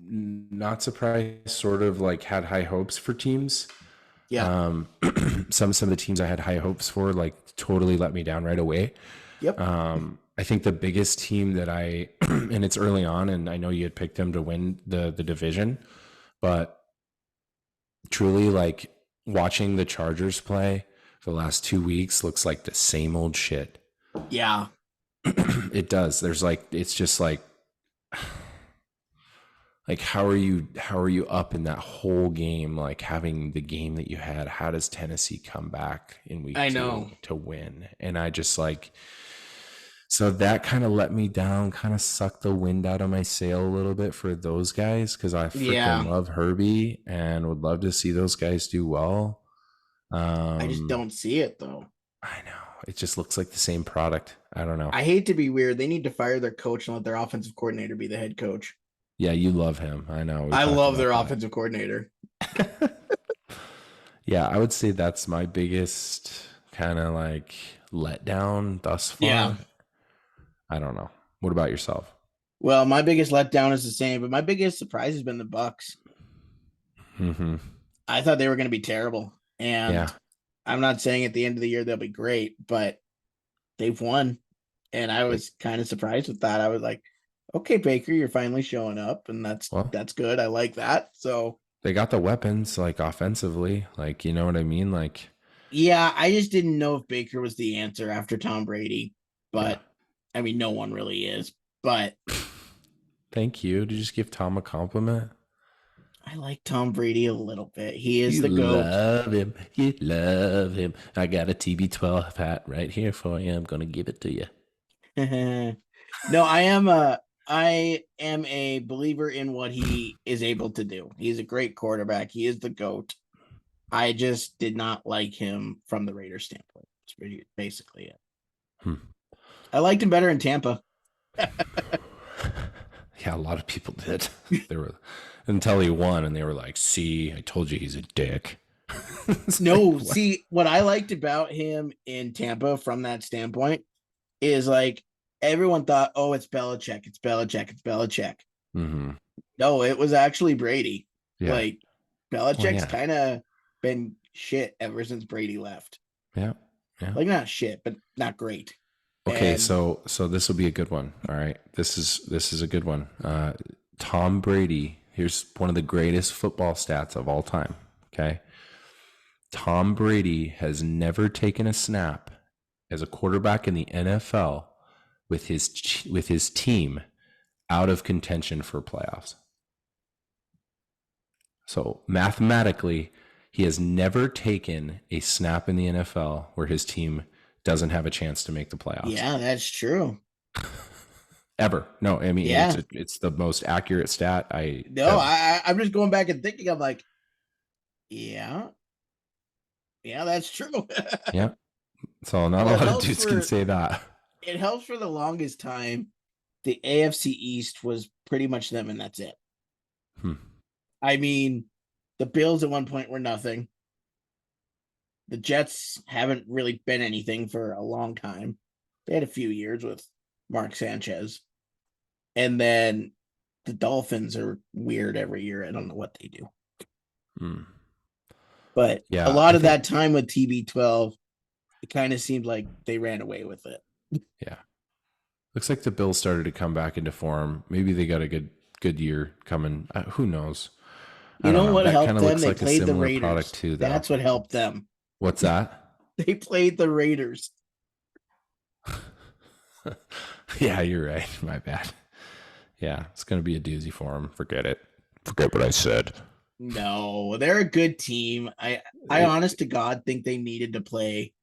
S2: not surprised. Sort of like had high hopes for teams.
S1: Yeah.
S2: Some of the teams I had high hopes for like totally let me down right away.
S1: Yep.
S2: I think the biggest team that and it's early on, and I know you had picked them to win the division, but truly like watching the Chargers play for the last 2 weeks looks like the same old shit.
S1: Yeah.
S2: It does. There's like, it's just like how are you up in that whole game, like having the game that you had? How does Tennessee come back in week 2 to win? And I just like, so that kind of let me down, kind of sucked the wind out of my sail a little bit for those guys, because I freaking love Herbie and would love to see those guys do well.
S1: I just don't see it though.
S2: I know. It just looks like the same product. I don't know.
S1: I hate to be weird. They need to fire their coach and let their offensive coordinator be the head coach.
S2: Yeah, you love him. I know.
S1: I love their offensive coordinator.
S2: Yeah, I would say that's my biggest kind of like letdown thus far. Yeah. I don't know. What about yourself?
S1: Well, my biggest letdown is the same, but my biggest surprise has been the Bucks.
S2: Mm-hmm.
S1: I thought they were going to be terrible. And I'm not saying at the end of the year they'll be great, but they've won. And I was kind of surprised with that. I was like, okay, Baker, you're finally showing up, and that's good. I like that. So
S2: they got the weapons, like offensively, like, you know what I mean? Like,
S1: yeah, I just didn't know if Baker was the answer after Tom Brady, but I mean, no one really is. But
S2: thank you. Did you just give Tom a compliment?
S1: I like Tom Brady a little bit. He is the GOAT.
S2: Love him. You love him. I got a TB12 hat right here for you. I'm gonna give it to you.
S1: No, I am a believer in what he is able to do. He's a great quarterback. He is the GOAT. I just did not like him from the Raiders standpoint. That's basically it. I liked him better in Tampa.
S2: Yeah, a lot of people did. They were until he won, and they were like, "See, I told you he's a dick."
S1: No, like, see, what I liked about him in Tampa from that standpoint is like everyone thought, "Oh, it's Belichick, it's Belichick, it's Belichick."
S2: Mm-hmm.
S1: No, it was actually Brady. Yeah. Like Belichick's kind of been shit ever since Brady left.
S2: Yeah.
S1: Like not shit, but not great.
S2: Okay, and so this will be a good one. All right, this is a good one. Tom Brady. Here's one of the greatest football stats of all time. Okay, Tom Brady has never taken a snap as a quarterback in the NFL with his team out of contention for playoffs. So mathematically, he has never taken a snap in the NFL where his team doesn't have a chance to make the playoffs.
S1: Yeah, that's true.
S2: Ever. No, I mean, it's the most accurate stat.
S1: I'm just going back and thinking. I'm like, yeah, that's true.
S2: Yeah. So not a lot of dudes can say that.
S1: It helps for the longest time. The AFC East was pretty much them, and that's it. I mean, the Bills at one point were nothing. The Jets haven't really been anything for a long time. They had a few years with Mark Sanchez. And then the Dolphins are weird every year. I don't know what they do. But a lot of that time with TB12, it kind of seemed like they ran away with it.
S2: Yeah. Looks like the Bills started to come back into form. Maybe they got a good year coming. Who knows? I
S1: You
S2: don't
S1: know
S2: know.
S1: what
S2: That
S1: helped
S2: kind of
S1: them?
S2: looks
S1: They
S2: like a
S1: played the
S2: similar product
S1: Raiders.
S2: too, though.
S1: That's what helped them.
S2: What's that?
S1: They played the Raiders.
S2: Yeah, you're right. My bad. Yeah, it's going to be a doozy for them. Forget it. Forget what I said.
S1: No, they're a good team. I honest to God think they needed to play,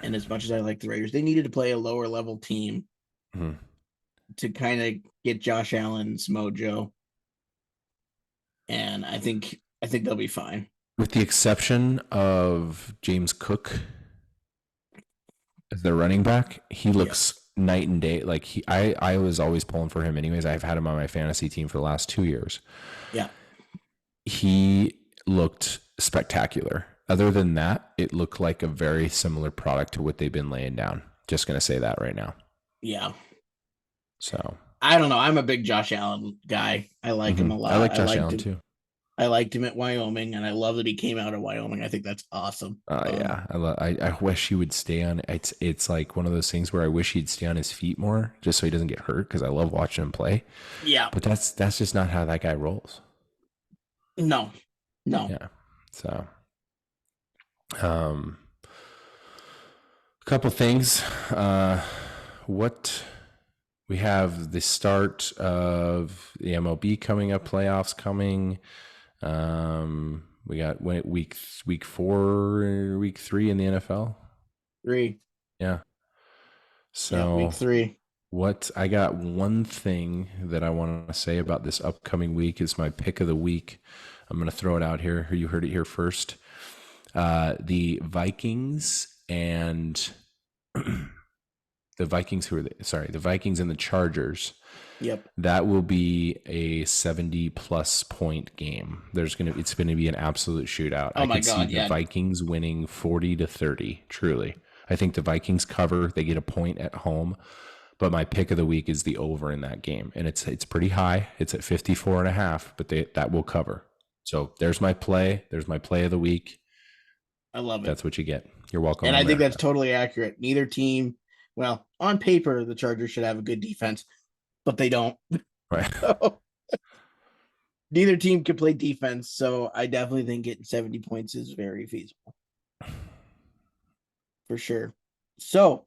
S1: and as much as I like the Raiders, they needed to play a lower level team to kind of get Josh Allen's mojo. And I think they'll be fine.
S2: With the exception of James Cook as their running back, he looks night and day. Like I was always pulling for him anyways. I've had him on my fantasy team for the last 2 years.
S1: Yeah.
S2: He looked spectacular. Other than that, it looked like a very similar product to what they've been laying down. Just going to say that right now.
S1: Yeah.
S2: So
S1: I don't know. I'm a big Josh Allen guy. I like him a lot.
S2: I like Josh Allen too.
S1: I liked him at Wyoming, and I love that he came out of Wyoming. I think that's awesome.
S2: Yeah, I wish he would stay on. It's like one of those things where I wish he'd stay on his feet more, just so he doesn't get hurt. Because I love watching him play.
S1: Yeah,
S2: but that's just not how that guy rolls.
S1: No.
S2: Yeah. So, a couple things. What we have the start of the MLB coming up, playoffs coming. We got week 4, week 3 in the NFL.
S1: 3.
S2: Yeah. So
S1: week 3.
S2: What I got one thing that I want to say about this upcoming week is my pick of the week. I'm going to throw it out here. You heard it here first. The Vikings and the Vikings the Vikings and the Chargers.
S1: Yep.
S2: That will be a 70+ point game. It's going to be an absolute shootout.
S1: Oh my God,
S2: see the Vikings winning 40-30. Truly. I think the Vikings cover, they get a point at home, but my pick of the week is the over in that game. And it's pretty high. It's at 54.5, but that will cover. So there's my play. There's my play of the week.
S1: I love it.
S2: That's what you get. You're welcome.
S1: And I think that's totally accurate. Neither team, well, on paper, the Chargers should have a good defense, but they don't.
S2: Right.
S1: So, neither team can play defense. So I definitely think getting 70 points is very feasible. For sure. So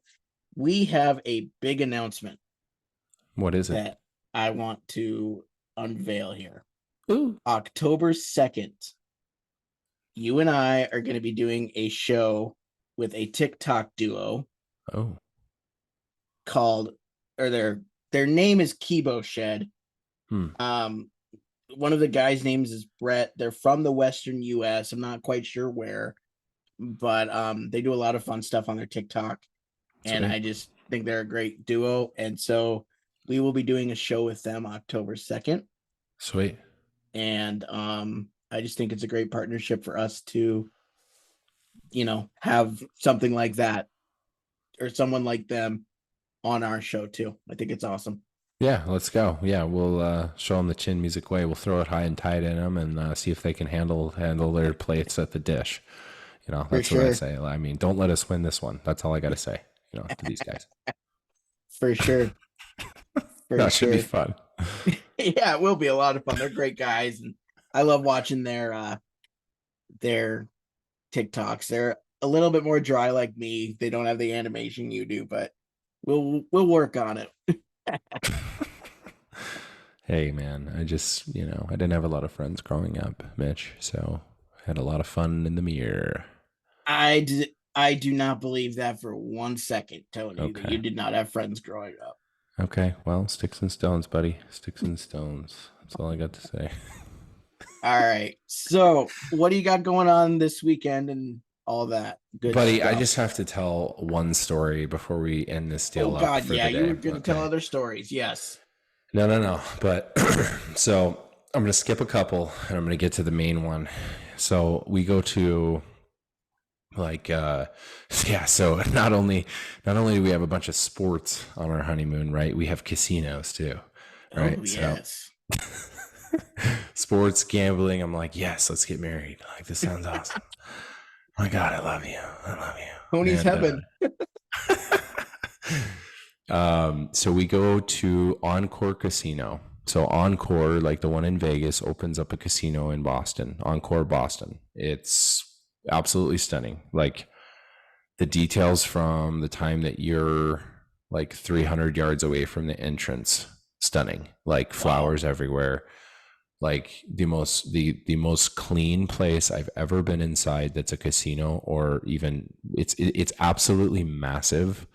S1: we have a big announcement.
S2: What is it?
S1: That I want to unveil here.
S2: Ooh.
S1: October 2nd, you and I are going to be doing a show with a TikTok duo.
S2: Oh.
S1: Called, or their name is Kibo Shed. One of the guys' names is Brett. They're from the Western US. I'm not quite sure where, but they do a lot of fun stuff on their TikTok. And I just think they're a great duo. And so we will be doing a show with them October 2nd.
S2: Sweet.
S1: And I just think it's a great partnership for us to, have something like that or someone like them on our show too. I think it's awesome.
S2: Yeah, let's go. Yeah, we'll show them the chin music way. We'll throw it high and tight in them and see if they can handle their plates at the dish. That's what I say. I mean, don't let us win this one. That's all I got to say, to these guys.
S1: For sure.
S2: That should be fun.
S1: Yeah, it will be a lot of fun. They're great guys, and I love watching their TikToks. They're a little bit more dry like me. They don't have the animation you do, but we'll work on it.
S2: Hey man, I just, I didn't have a lot of friends growing up, Mitch, so I had a lot of fun in the mirror.
S1: I do not believe that for 1 second, Tony. That you did not have friends growing up.
S2: Okay, well, sticks and stones, buddy. Sticks and stones. That's all I got to say.
S1: All right. So, what do you got going on this weekend and all that?
S2: Good buddy, stuff? I just have to tell one story before we end this deal up. Oh, God, for
S1: yeah.
S2: the day.
S1: You were going to tell other stories. Yes.
S2: No. But so I'm going to skip a couple and I'm going to get to the main one. So we go to so not only do we have a bunch of sports on our honeymoon, right? We have casinos too, right?
S1: Oh, yes.
S2: So, sports, gambling. I'm like, yes, let's get married. Like, this sounds awesome. my God, I love you. I love you.
S1: Tony's heaven.
S2: So we go to Encore Casino. So Encore, like the one in Vegas, opens up a casino in Boston, Encore Boston. It's absolutely stunning. Like the details from the time that you're like 300 yards away from the entrance, stunning. Like flowers everywhere. Like the most clean place I've ever been inside that's a casino, or even it's absolutely massive.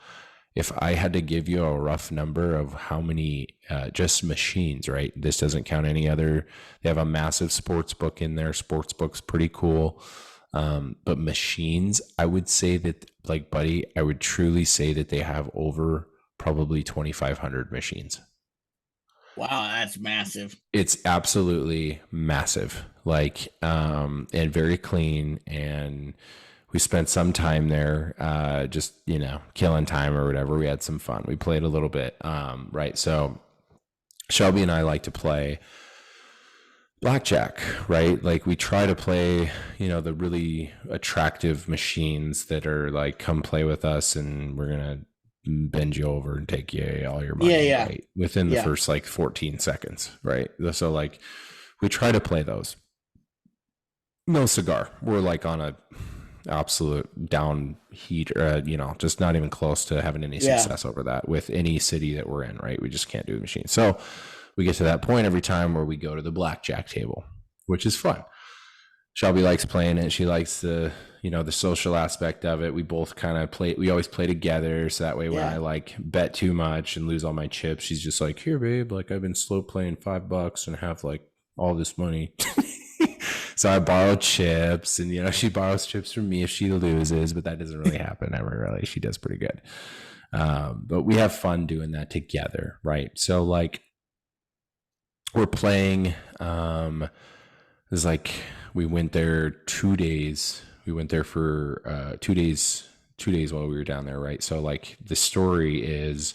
S2: If I had to give you a rough number of how many just machines, right? This doesn't count any other. They have a massive sports book in there. Sports book's pretty cool. But machines, I would say that, like, buddy, I would truly say that they have over probably 2,500 machines.
S1: Wow, that's massive.
S2: It's absolutely massive. Like, and very clean. And we spent some time there, just, killing time or whatever. We had some fun. We played a little bit. Right. So Shelby and I like to play blackjack, right? Like we try to play, the really attractive machines that are like, come play with us and we're going to bend you over and take you all your money,
S1: yeah.
S2: right? Within the first like 14 seconds, right? So like we try to play those. No cigar. We're like on a absolute down heat, just not even close to having any success over that with any city that we're in, right? We just can't do the machine. So we get to that point every time where we go to the blackjack table, which is fun. Shelby likes playing it. She likes the social aspect of it. We both kind of play. We always play together. So that way when I like bet too much and lose all my chips, she's just like, here, babe, like I've been slow playing $5 and have like all this money. So I borrow chips and, she borrows chips from me if she loses, but that doesn't really happen ever, really. She does pretty good. But we have fun doing that together. Right. So like we're playing, it's like we went there 2 days. We went there for 2 days while we were down there. Right. So like the story is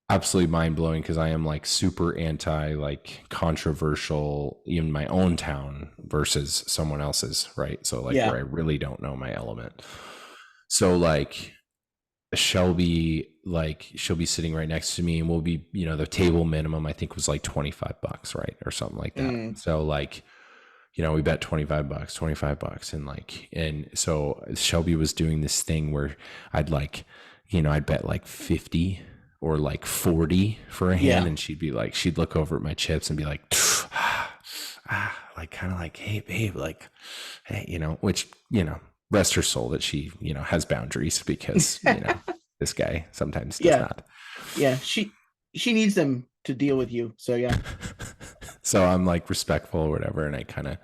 S2: absolutely mind-blowing because I am like super anti like controversial in my own town versus someone else's, right? So like where I really don't know my element. So like she'll be sitting right next to me and we'll be, the table minimum I think was like $25, right? Or something like that. So like, we bet $25 and so Shelby was doing this thing where I'd like, I'd bet like 50 or like 40 for a hand. And she'd be like, she'd look over at my chips and be like, like kind of like, hey babe, like, hey, which, rest her soul that she, has boundaries because, this guy sometimes does not.
S1: Yeah. She needs them to deal with you. So yeah.
S2: So I'm like respectful or whatever. And I kind of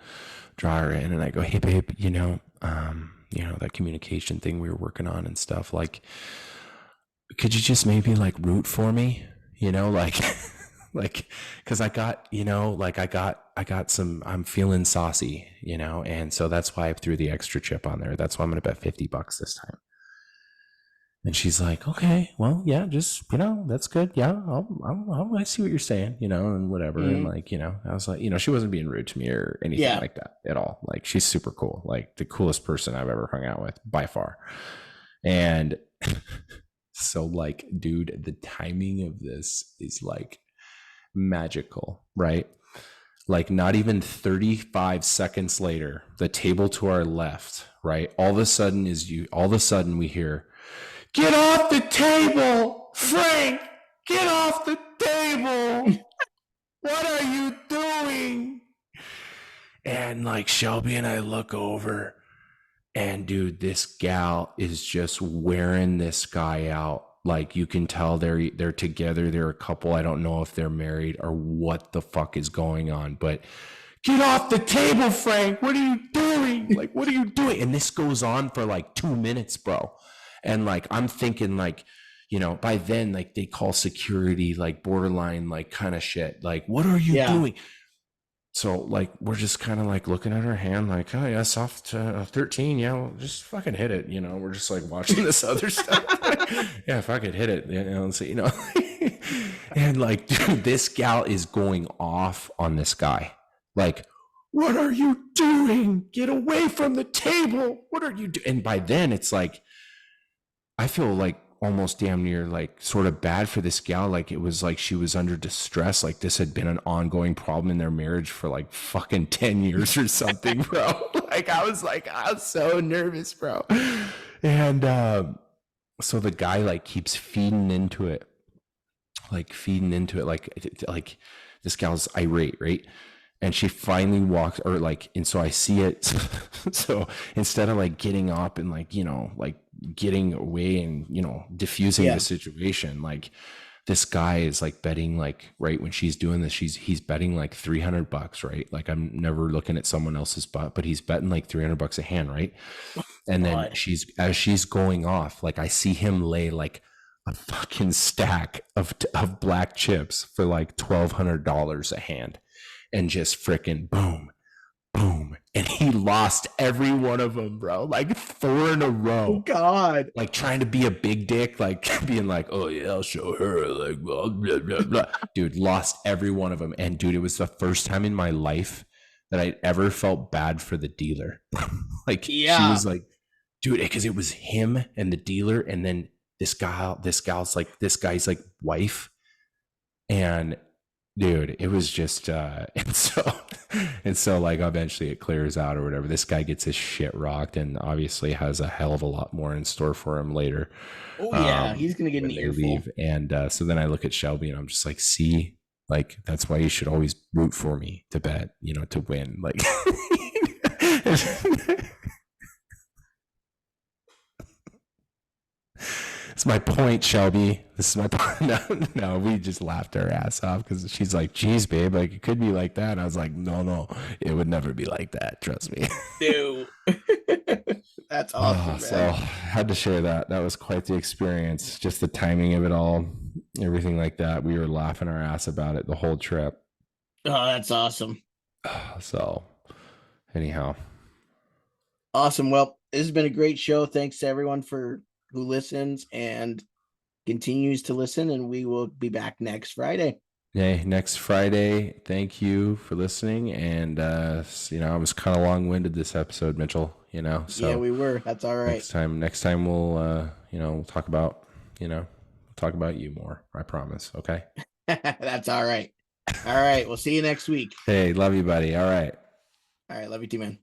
S2: draw her in and I go, hey babe, that communication thing we were working on and stuff, like, could you just maybe like root for me, like, cause I got, I got some, I'm feeling saucy, and so that's why I threw the extra chip on there. That's why I'm going to bet $50 this time. And she's like, okay, well, yeah, just, that's good. Yeah. I see what you're saying, and whatever. And like, I was like, she wasn't being rude to me or anything like that at all. Like she's super cool. Like the coolest person I've ever hung out with by far. And so like, dude, the timing of this is like magical, right? Like not even 35 seconds later, the table to our left, right? All of a sudden we hear, get off the table, Frank, get off the table. What are you doing? And like Shelby and I look over and dude, this gal is just wearing this guy out. Like you can tell they're together. They're a couple. I don't know if they're married or what the fuck is going on, but get off the table, Frank. What are you doing? Like, what are you doing? And this goes on for like 2 minutes, bro. And like, I'm thinking like, by then, like they call security, like borderline, like kind of shit. Like, what are you doing? So like, we're just kind of like looking at her hand like, oh yeah, soft 13. Yeah, well, just fucking hit it. We're just like watching this other stuff. Yeah, if I could hit it, so, and like, dude, this gal is going off on this guy. Like, what are you doing? Get away from the table. What are you doing? And by then it's like, I feel like almost damn near like sort of bad for this gal. Like it was like she was under distress. Like this had been an ongoing problem in their marriage for like fucking 10 years or something, bro. I was so nervous, bro. And so the guy like keeps feeding into it. Like this gal's irate, right? And she finally walks, or like, and so I see it. So instead of like getting up and like, like getting away and, diffusing the situation, like this guy is like betting, like, right when she's doing this, he's betting like $300, right? Like I'm never looking at someone else's butt, but he's betting like $300 a hand, right? And then as she's going off, like I see him lay like a fucking stack of black chips for like $1,200 a hand, and just freaking boom, boom, and he lost every one of them, bro. Like 4 in a row.
S1: Oh God!
S2: Like trying to be a big dick, like being like, "Oh yeah, I'll show her." Like, blah, blah, blah, blah. Dude, lost every one of them, and dude, it was the first time in my life that I ever felt bad for the dealer. Like she was like, dude, because it was him and the dealer, and then this guy's like wife, and dude, it was just and so like eventually it clears out or whatever. This guy gets his shit rocked and obviously has a hell of a lot more in store for him later.
S1: Oh yeah, he's gonna get an earful.
S2: And so then I look at Shelby and I'm just like, see, like that's why you should always root for me to bet, to win. Like it's my point, Shelby. This is my point. No, we just laughed our ass off because she's like, geez, babe, like it could be like that. And I was like, no, it would never be like that. Trust me.
S1: No. That's awesome.
S2: So I had to share that. That was quite the experience. Just the timing of it all, everything like that. We were laughing our ass about it the whole trip.
S1: Oh, that's awesome.
S2: So anyhow.
S1: Awesome. Well, this has been a great show. Thanks to everyone who listens and continues to listen, and we will be back next Friday.
S2: Hey, next Friday. Thank you for listening. And I was kind of long-winded this episode, Mitchell. So
S1: yeah, we were. That's all right.
S2: Next time we'll talk about you more. I promise. Okay.
S1: That's all right. All right. We'll see you next week.
S2: Hey, love you, buddy. All right.
S1: All right. Love you too, man.